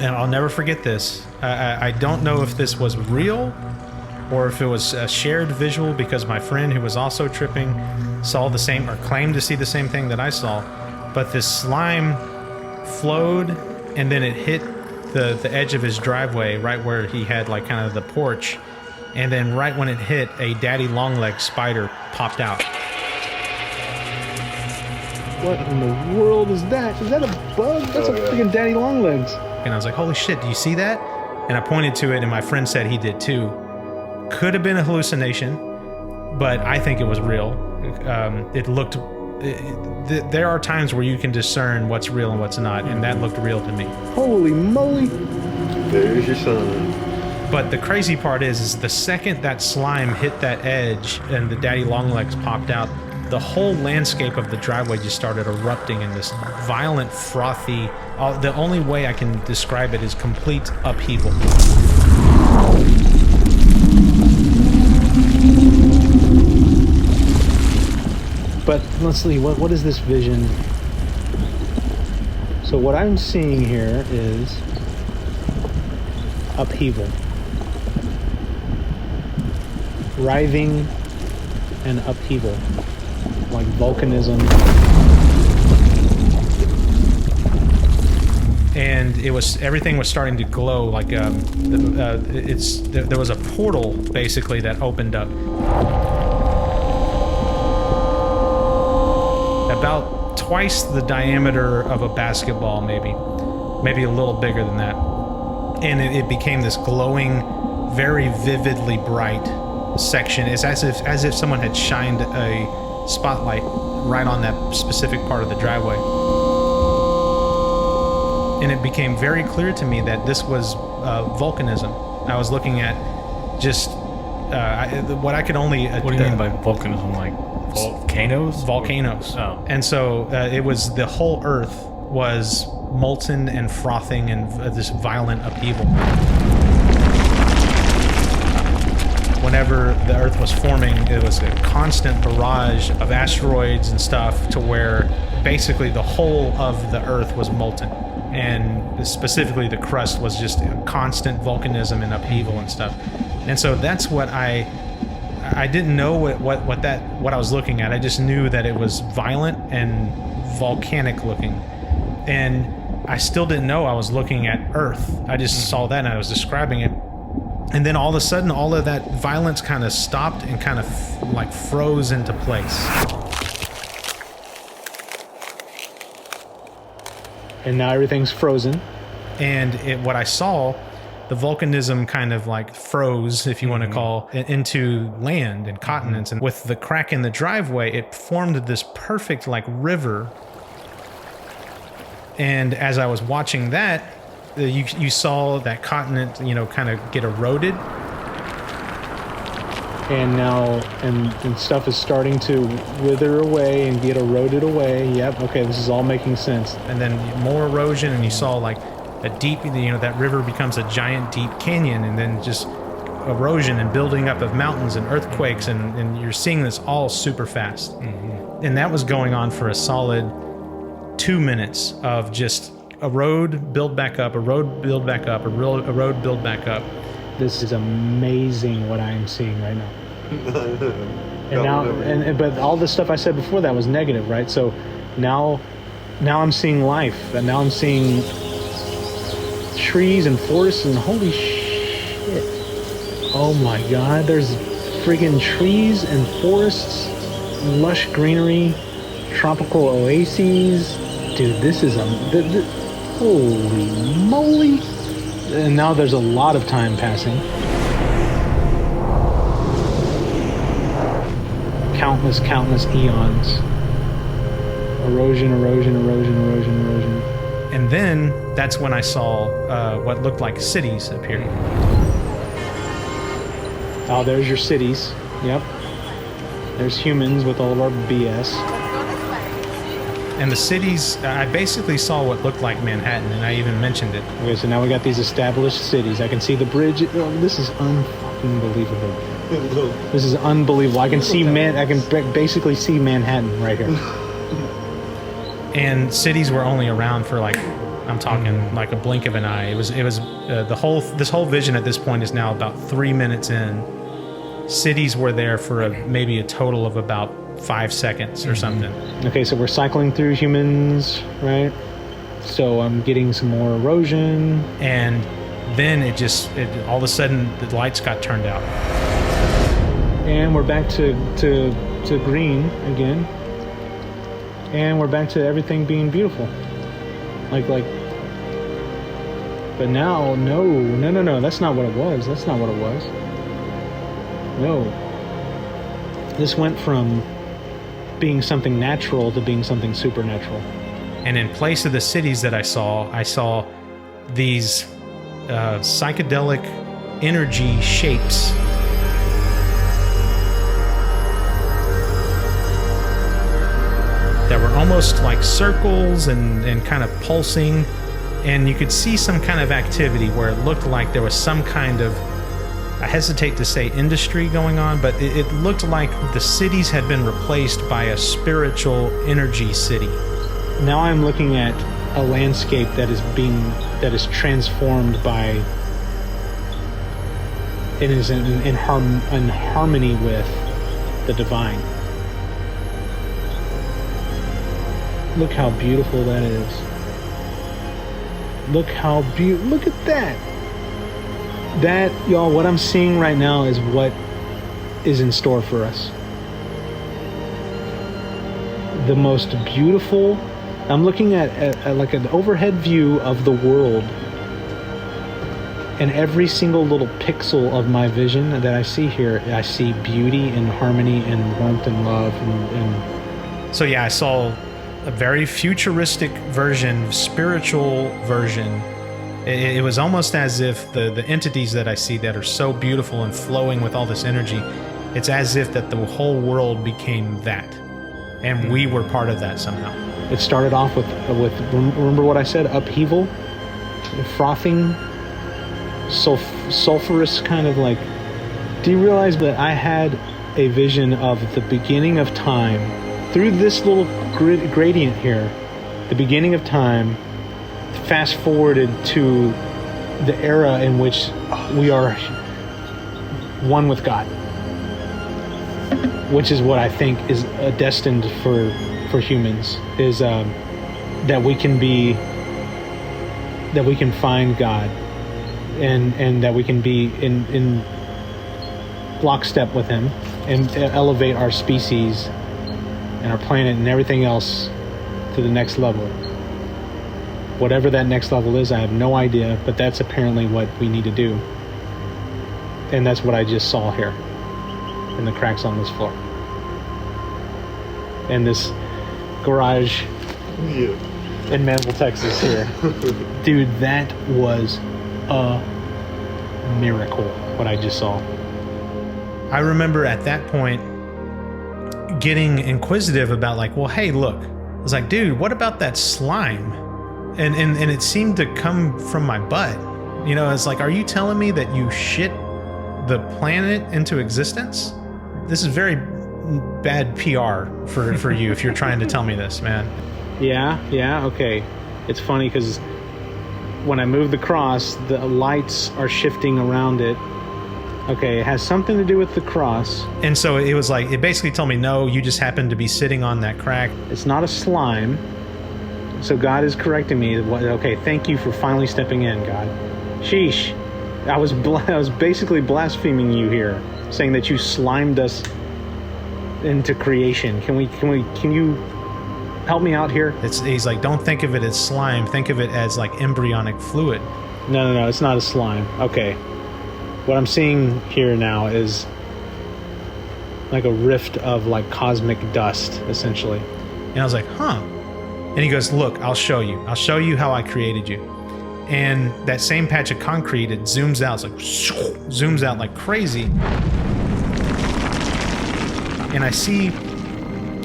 I'll never forget this. I don't know if this was real or if it was a shared visual, because my friend who was also tripping saw the same, or claimed to see the same thing that I saw. But this slime flowed, and then it hit the edge of his driveway, right where he had like kind of the porch, and then right when it hit, a daddy longleg spider popped out. What in the world is that? Is that a bug? That's a freaking daddy longlegs. And I was like, holy shit, do you see that? And I pointed to it, and my friend said he did too. Could have been a hallucination, but I think it was real. It looked... there are times where you can discern what's real and what's not, and that looked real to me. Holy moly! There's your son. But the crazy part is the second that slime hit that edge and the daddy longlegs popped out, the whole landscape of the driveway just started erupting in this violent, frothy... the only way I can describe it is complete upheaval. But let's see, what is this vision? So what I'm seeing here is upheaval. Writhing and upheaval. Like volcanism. And everything was starting to glow, like there was a portal basically that opened up. About twice the diameter of a basketball, maybe a little bigger than that. And it became this glowing, very vividly bright section. It's as if someone had shined a spotlight right on that specific part of the driveway. And it became very clear to me that this was volcanism. I was looking at just what I could only... What do you mean by volcanism? Like volcanoes? Volcanoes. Oh. And so it was the whole earth was molten and frothing and this violent upheaval. Whenever the earth was forming, it was a constant barrage of asteroids and stuff, to where basically the whole of the earth was molten. And specifically the crust was just constant volcanism and upheaval and stuff. And so that's what I didn't know what I was looking at. I just knew that it was violent and volcanic looking. And I still didn't know I was looking at Earth. I just saw that and I was describing it. And then all of a sudden, all of that violence kind of stopped and kind of like froze into place. And now everything's frozen. And what I saw, the volcanism kind of like froze, if you want to call it, into land and continents. And with the crack in the driveway, it formed this perfect like river. And as I was watching that, you saw that continent, kind of get eroded. And now, and stuff is starting to wither away and get eroded away. Yep, okay, this is all making sense. And then more erosion, and you saw like a deep, that river becomes a giant deep canyon, and then just erosion and building up of mountains and earthquakes, and you're seeing this all super fast. And that was going on for a solid 2 minutes of just erode, build back up, erode, build back up, erode, build back up. This is amazing what I am seeing right now. But all the stuff I said before that was negative, right? So now I'm seeing life, and now I'm seeing trees and forests, and holy shit. Oh my God, there's friggin' trees and forests, lush greenery, tropical oases. Dude, this is holy moly. And now there's a lot of time passing. Countless eons. Erosion. And then that's when I saw what looked like cities appearing. Oh, there's your cities. Yep. There's humans with all of our BS. And the cities, I basically saw what looked like Manhattan, and I even mentioned it. Okay, so now we got these established cities. I can see the bridge. Oh, this is unbelievable. This is unbelievable. I can see I can basically see Manhattan right here. And cities were only around for like, I'm talking like a blink of an eye. It was this whole vision at this point is now about 3 minutes in. Cities were there for maybe a total of about 5 seconds or something. Okay, so we're cycling through humans, right? So I'm getting some more erosion. And then it all of a sudden the lights got turned out. And we're back to green again. And we're back to everything being beautiful. Like but now, no, that's not what it was. That's not what it was. No. This went from being something natural to being something supernatural. And in place of the cities that I saw these psychedelic energy shapes. That were almost like circles and kind of pulsing. And you could see some kind of activity where it looked like there was some kind of, I hesitate to say industry going on, but it looked like the cities had been replaced by a spiritual energy city. Now I'm looking at a landscape that is transformed by, it is in harmony with the divine. Look how beautiful that is. Look at that. That, y'all, what I'm seeing right now is what is in store for us. The most beautiful, I'm looking at like an overhead view of the world, and every single little pixel of my vision that I see here, I see beauty and harmony and warmth and love and So yeah, I saw a very futuristic version, spiritual version. It was almost as if the entities that I see that are so beautiful and flowing with all this energy, it's as if that the whole world became that. And we were part of that somehow. It started off with remember what I said, upheaval, frothing, sulfurous kind of like. Do you realize that I had a vision of the beginning of time through this little gradient here, the beginning of time, fast forwarded to the era in which we are one with God, which is what I think is destined for humans, is that we can find God, and that we can be in lockstep with Him and elevate our species and our planet and everything else to the next level. Whatever that next level is, I have no idea, but that's apparently what we need to do. And that's what I just saw here in the cracks on this floor. And this garage in Mansville, Texas here. Dude, that was a miracle, what I just saw. I remember at that point getting inquisitive about like, well, hey, look. I was like, dude, what about that slime? And it seemed to come from my butt. You know, it's like, are you telling me that you shit the planet into existence? This is very bad PR for you if you're trying to tell me this, man. Yeah, okay. It's funny because when I move the cross, the lights are shifting around it. Okay, it has something to do with the cross. And so it was like, it basically told me, no, you just happened to be sitting on that crack. It's not a slime. So God is correcting me. Okay, thank you for finally stepping in, God. Sheesh. I was basically blaspheming you here, saying that you slimed us into creation. Can you help me out here? He's like, don't think of it as slime. Think of it as like embryonic fluid. No, it's not a slime. Okay. What I'm seeing here now is like a rift of like cosmic dust, essentially. And I was like, huh. And he goes, look, I'll show you. I'll show you how I created you. And that same patch of concrete, it zooms out. It's like, zooms out like crazy. And I see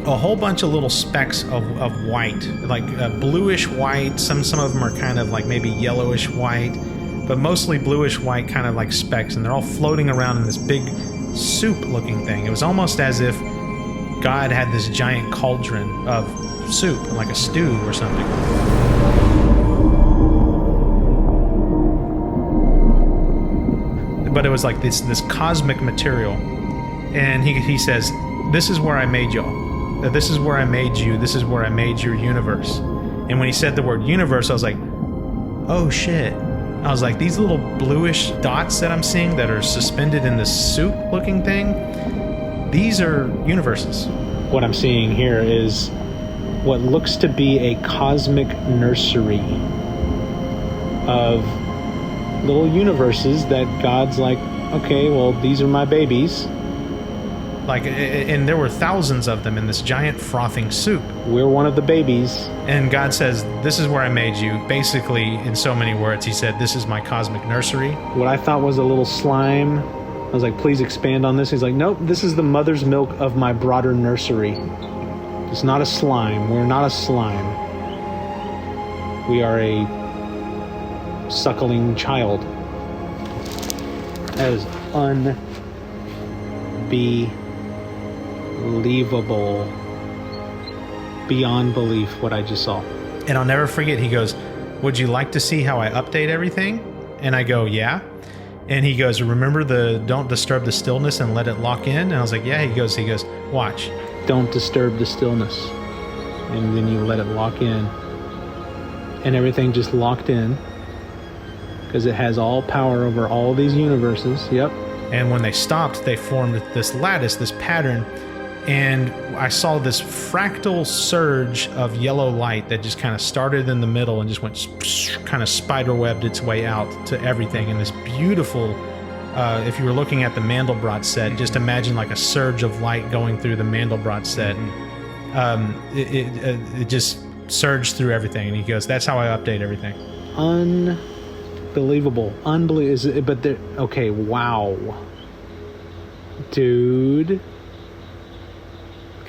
a whole bunch of little specks of white, like bluish white. Some of them are kind of like maybe yellowish white, but mostly bluish white, kind of like specks, and they're all floating around in this big soup-looking thing. It was almost as if God had this giant cauldron of soup, like a stew or something. But it was like this cosmic material, and he says, "This is where I made y'all. This is where I made you. This is where I made your universe." And when he said the word universe, I was like, "Oh shit!" I was like, "These little bluish dots that I'm seeing that are suspended in this soup-looking thing, these are universes." What I'm seeing here is what looks to be a cosmic nursery of little universes that God's like, okay, well, these are my babies. Like, and there were thousands of them in this giant frothing soup. We're one of the babies. And God says, "This is where I made you." Basically, in so many words, he said, "This is my cosmic nursery." What I thought was a little slime, I was like, please expand on this. He's like, nope, this is the mother's milk of my broader nursery. It's not a slime. We're not a slime. We are a suckling child. That is unbelievable. Beyond belief what I just saw. And I'll never forget, he goes, "Would you like to see how I update everything?" And I go, "Yeah." And he goes, "Remember the don't disturb the stillness and let it lock in?" And I was like, "Yeah." He goes, "Watch. Don't disturb the stillness." And then you let it lock in. And everything just locked in. Because it has all power over all these universes. Yep. And when they stopped, they formed this lattice, this pattern. And I saw this fractal surge of yellow light that just kind of started in the middle and just went kind of spiderwebbed its way out to everything. And this beautiful, if you were looking at the Mandelbrot set, just imagine like a surge of light going through the Mandelbrot set. It just surged through everything. And he goes, "That's how I update everything." Unbelievable. But there, okay, wow. Dude.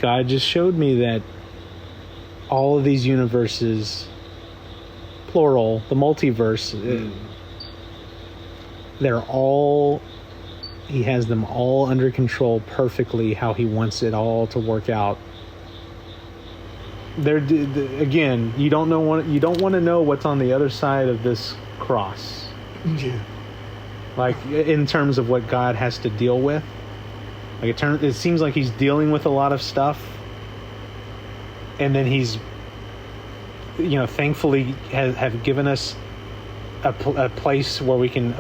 God just showed me that all of these universes, plural, the multiverse, he has them all under control perfectly how he wants it all to work out. Again, you don't want to know what's on the other side of this cross. Yeah. Like in terms of what God has to deal with. Like it seems like he's dealing with a lot of stuff, and then he's, thankfully have given us a place where we can.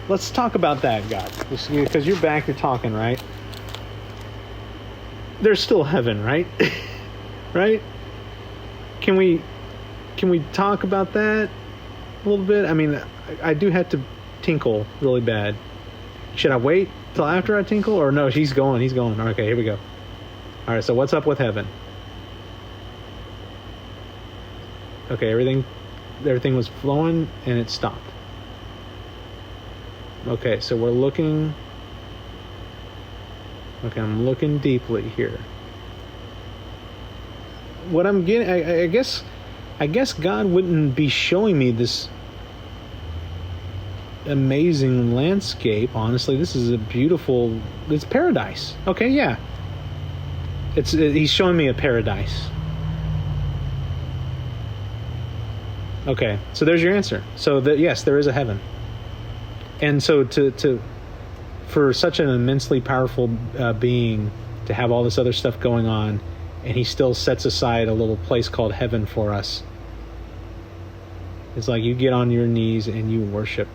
Let's talk about that, God, because you're back. You're talking, right? There's still heaven, right? Right? Can we talk about that a little bit? I mean, I do have to tinkle really bad. Should I wait till after I tinkle, or no? He's going. Okay, here we go. All right. So what's up with heaven? Okay, everything was flowing and it stopped. Okay, so we're looking. Okay, I'm looking deeply here. What I'm getting, I guess God wouldn't be showing me this amazing landscape. Honestly, this is it's paradise. Okay, yeah. He's showing me a paradise. Okay, so there's your answer. So yes, there is a heaven. And so for such an immensely powerful being to have all this other stuff going on, and he still sets aside a little place called heaven for us. It's like you get on your knees and you worship.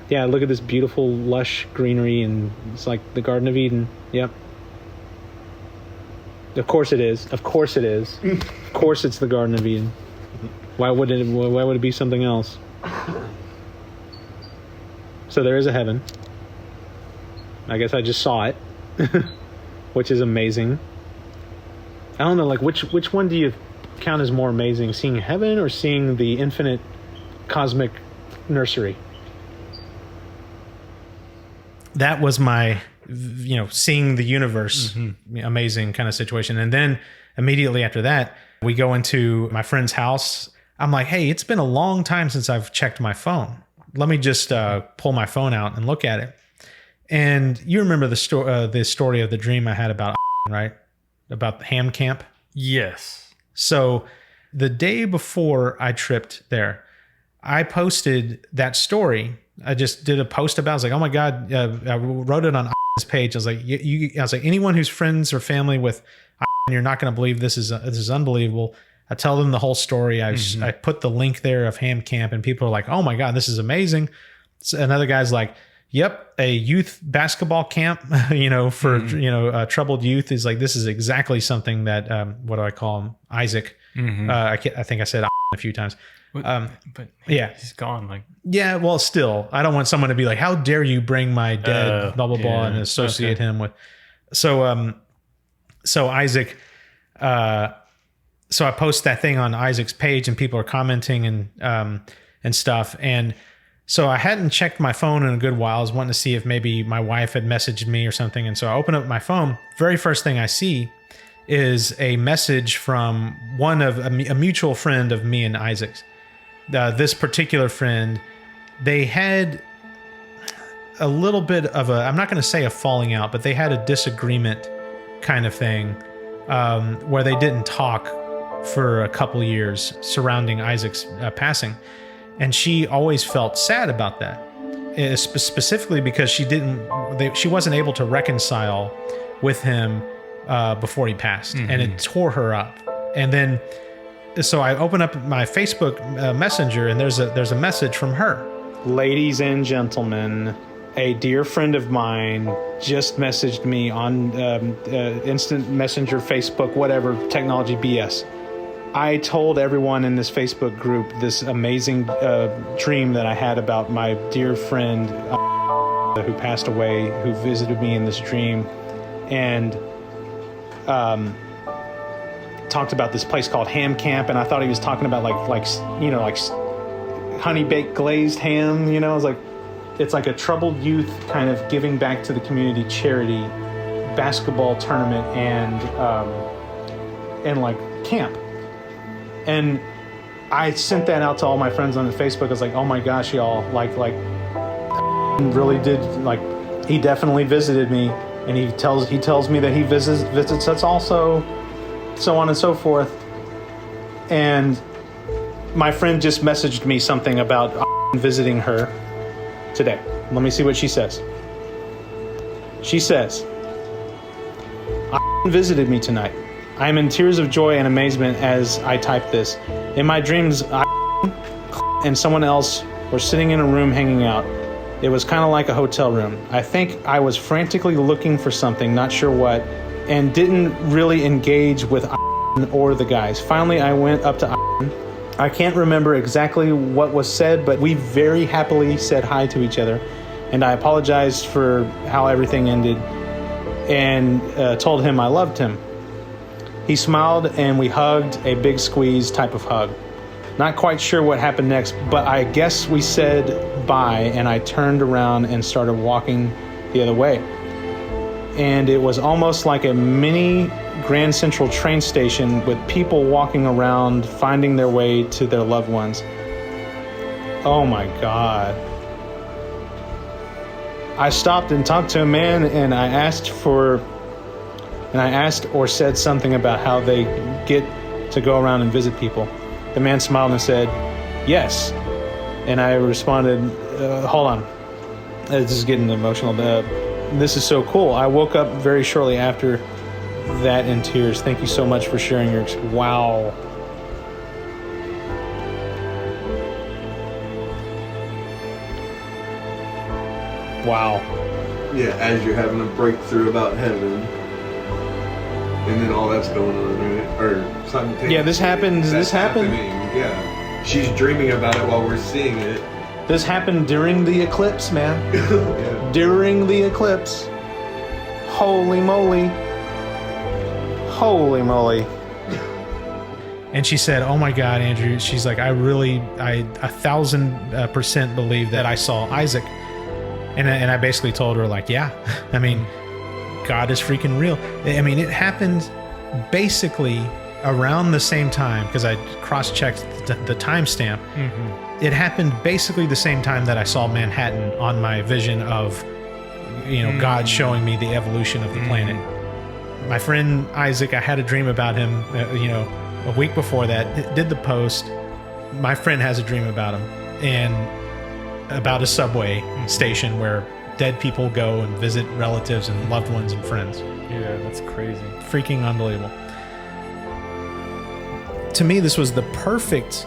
Yeah, look at this beautiful, lush greenery, and it's like the Garden of Eden. Yep. Of course it is. Of course it is. Of course it's the Garden of Eden. Why would it be something else? So there is a heaven. I guess I just saw it, which is amazing. I don't know, like which one do you count as more amazing? Seeing heaven or seeing the infinite cosmic nursery? That was my seeing the universe, amazing kind of situation. And then immediately after that, we go into my friend's house. I'm like, hey, it's been a long time since I've checked my phone. Let me just pull my phone out and look at it. And you remember the story of the dream I had about, right? About the ham camp? Yes. So the day before I tripped there, I posted that story. I just did a post about it. I was like, oh my God, I wrote it on his page. I was like, anyone who's friends or family with, you're not going to believe this is unbelievable. I tell them the whole story. I put the link there of ham camp, and people are like, oh my God, this is amazing. So another guy's like, yep, a youth basketball camp, for troubled youth is like, this is exactly something that what do I call him? Isaac. I think I said a few times. But yeah, he's gone. Like, yeah, well, still, I don't want someone to be like, how dare you bring my dead blah blah blah and associate him with. So Isaac, so I post that thing on Isaac's page, and people are commenting and stuff. And so I hadn't checked my phone in a good while. I was wanting to see if maybe my wife had messaged me or something. And so I open up my phone. Very first thing I see is a message from one of a mutual friend of me and Isaac's. This particular friend, they had a little bit of I'm not going to say a falling out, but they had a disagreement kind of thing where they didn't talk for a couple years surrounding Isaac's passing. And she always felt sad about that, specifically because she wasn't able to reconcile with him before he passed, and it tore her up. And then, so I open up my Facebook Messenger, and there's a message from her. Ladies and gentlemen, a dear friend of mine just messaged me on instant messenger, Facebook, whatever, technology BS. I told everyone in this Facebook group this amazing dream that I had about my dear friend who passed away, who visited me in this dream, and talked about this place called Ham Camp. And I thought he was talking about like honey baked glazed ham. I was like, it's like a troubled youth kind of giving back to the community charity basketball tournament and like camp. And I sent that out to all my friends on the Facebook. I was like, oh my gosh, y'all, like really did, like, he definitely visited me, and he tells me that he visits us also, so on and so forth. And my friend just messaged me something about visiting her today. Let me see what she says. She says, visited me tonight. I am in tears of joy and amazement as I type this. In my dreams, I and someone else were sitting in a room hanging out. It was kind of like a hotel room. I think I was frantically looking for something, not sure what, and didn't really engage with or the guys. Finally, I went up to I can't remember exactly what was said, but we very happily said hi to each other, and I apologized for how everything ended and told him I loved him. He smiled, and we hugged, a big squeeze type of hug. Not quite sure what happened next, but I guess we said bye, and I turned around and started walking the other way. And it was almost like a mini Grand Central train station with people walking around, finding their way to their loved ones. Oh my God. I stopped and talked to a man, and I asked or said something about how they get to go around and visit people. The man smiled and said, yes. And I responded, hold on. This is getting emotional. This is so cool. I woke up very shortly after that in tears. Thank you so much for sharing your experience. Wow. Wow. Yeah, as you're having a breakthrough about heaven. And then all that's going on, right? Or simultaneously. Yeah, this happened. Yeah. She's dreaming about it while we're seeing it. This happened during the eclipse, man. Yeah. During the eclipse. Holy moly. Holy moly. And she said, oh my God, Andrew. She's like, I 1,000% believe that I saw Isaac. And I basically told her, like, yeah, I mean, God is freaking real. I mean, it happened basically around the same time, because I cross-checked the timestamp. Mm-hmm. It happened basically the same time that I saw Manhattan on my vision of, God showing me the evolution of the planet. My friend Isaac, I had a dream about him, a week before that, did the post. My friend has a dream about him, and about a subway station where dead people go and visit relatives and loved ones and friends. Yeah, that's crazy. Freaking unbelievable. To me, this was the perfect,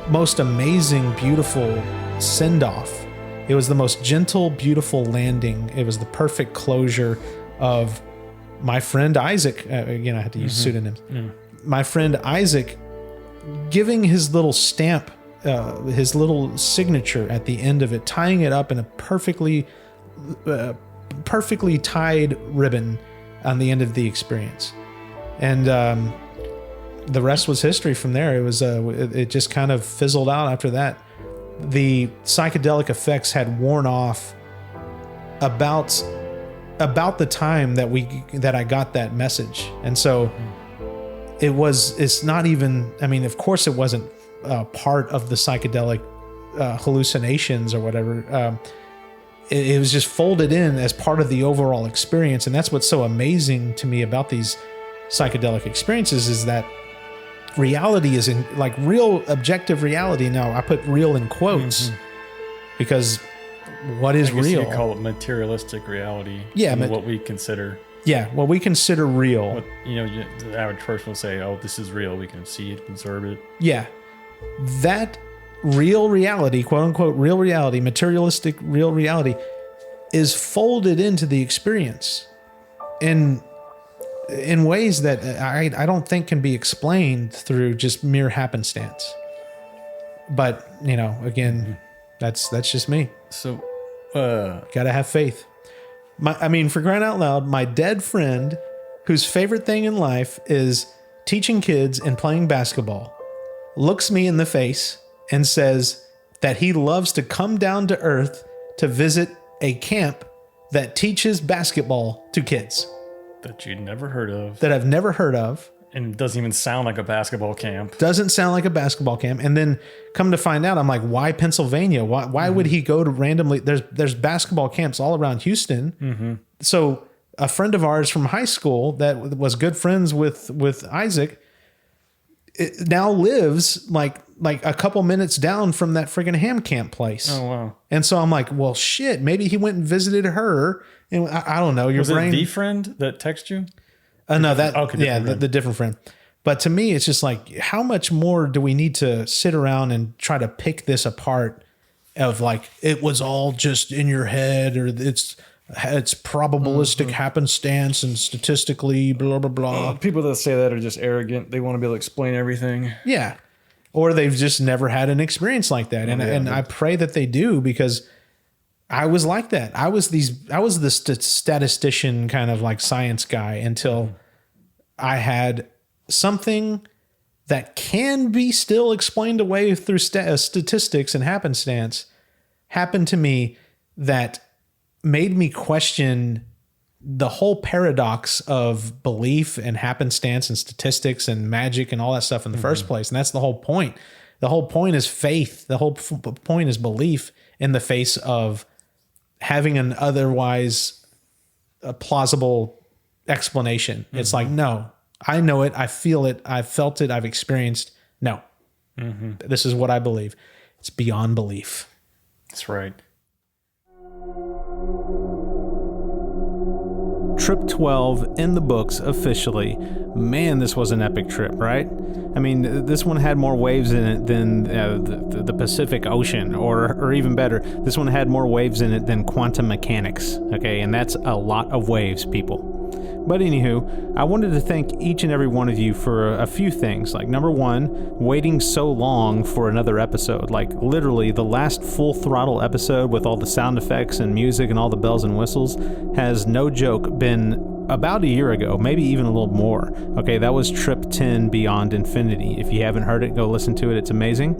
most amazing, beautiful send-off. It was the most gentle, beautiful landing. It was the perfect closure of my friend Isaac. I had to use pseudonyms. My friend Isaac giving his little stamp, his little signature at the end of it, tying it up in a perfectly tied ribbon on the end of the experience. And the rest was history from there. It was it just kind of fizzled out after that. The psychedelic effects had worn off about the time that I got that message. And so it's not even, I mean, of course it wasn't part of the psychedelic hallucinations or whatever. It was just folded in as part of the overall experience. And that's what's so amazing to me about these psychedelic experiences, is that reality is in, like, real objective reality. Now I put real in quotes because what is real? You call it materialistic reality. Yeah, what we consider. Yeah, what we consider real. What, the average person will say, "Oh, this is real. We can see it, observe it." Yeah, that real reality, quote unquote, real reality, materialistic real reality, is folded into the experience in ways that I don't think can be explained through just mere happenstance. But again, that's just me. So, gotta have faith. For crying out loud, my dead friend, whose favorite thing in life is teaching kids and playing basketball, looks me in the face and says that he loves to come down to earth to visit a camp that teaches basketball to kids. That you'd never heard of. That I've never heard of. And it doesn't even sound like a basketball camp. Doesn't sound like a basketball camp. And then come to find out, I'm like, why Pennsylvania? Why would he go to randomly? There's basketball camps all around Houston. Mm-hmm. So a friend of ours from high school that was good friends with Isaac now lives like a couple minutes down from that friggin' ham camp place. Oh, wow. And so I'm like, well, shit, maybe he went and visited her. And I don't know. Was it the friend that texted you? No, that, okay, yeah, the different friend. But to me, it's just like, how much more do we need to sit around and try to pick this apart of like, it was all just in your head, or it's probabilistic happenstance and statistically blah, blah, blah. People that say that are just arrogant. They want to be able to explain everything. Yeah. Or they've just never had an experience like that. And I pray that they do, because I was like that. I was the statistician kind of like science guy until I had something that can be still explained away through statistics and happenstance happen to me that made me question the whole paradox of belief and happenstance and statistics and magic and all that stuff in the first place. And that's the whole point. The whole point is faith. The whole point is belief in the face of having an otherwise plausible explanation. It's like, no, I know it. I feel it. I've felt it. I've experienced. No, this is what I believe. It's beyond belief. That's right. Trip 12 in the books officially. Man, this was an epic trip, right? I mean, this one had more waves in it than the Pacific Ocean, or even better, this one had more waves in it than quantum mechanics, okay? And that's a lot of waves, people. But anywho, I wanted to thank each and every one of you for a few things. Like, number one, waiting so long for another episode. Like, literally, the last full throttle episode with all the sound effects and music and all the bells and whistles has, no joke, been about a year ago, maybe even a little more. Okay, that was Trip 10 Beyond Infinity. If you haven't heard it, go listen to it. It's amazing.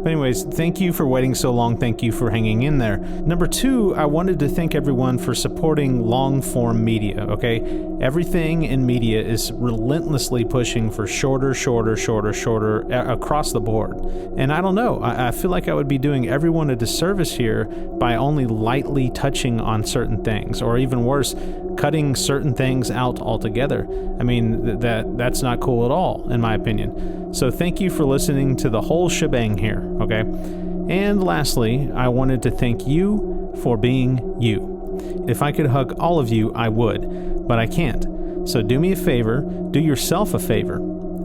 But anyways, thank you for waiting so long. Thank you for hanging in there. Number 2, I wanted to thank everyone for supporting long-form media, okay? Everything in media is relentlessly pushing for shorter across the board. And I don't know, I feel like I would be doing everyone a disservice here by only lightly touching on certain things, or even worse, cutting certain things out altogether. I mean, that's not cool at all, in my opinion. So thank you for listening to the whole shebang here, okay? And lastly, I wanted to thank you for being you. If I could hug all of you, I would, but I can't. So do me a favor, do yourself a favor,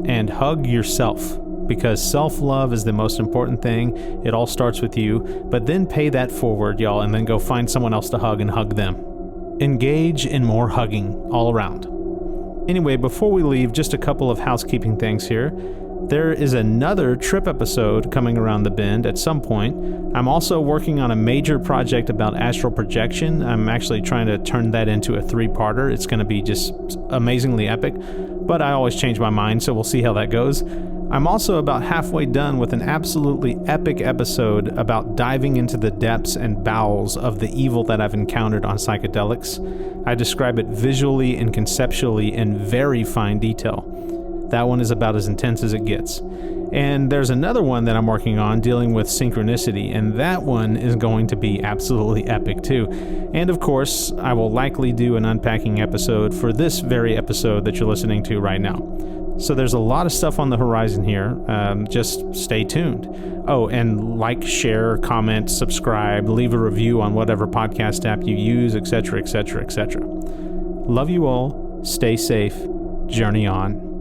and hug yourself. Because self-love is the most important thing. It all starts with you, but then pay that forward, y'all, and then go find someone else to hug and hug them. Engage in more hugging all around. Anyway, before we leave, just a couple of housekeeping things here. There is another Trip episode coming around the bend at some point. I'm also working on a major project about astral projection. I'm actually trying to turn that into a 3-parter. It's going to be just amazingly epic, but I always change my mind, so we'll see how that goes. I'm also about halfway done with an absolutely epic episode about diving into the depths and bowels of the evil that I've encountered on psychedelics. I describe it visually and conceptually in very fine detail. That one is about as intense as it gets. And there's another one that I'm working on dealing with synchronicity, and that one is going to be absolutely epic too. And of course, I will likely do an unpacking episode for this very episode that you're listening to right now. So there's a lot of stuff on the horizon here. Just stay tuned. Oh, and like, share, comment, subscribe, leave a review on whatever podcast app you use, etc., etc., etc. Love you all. Stay safe. Journey on.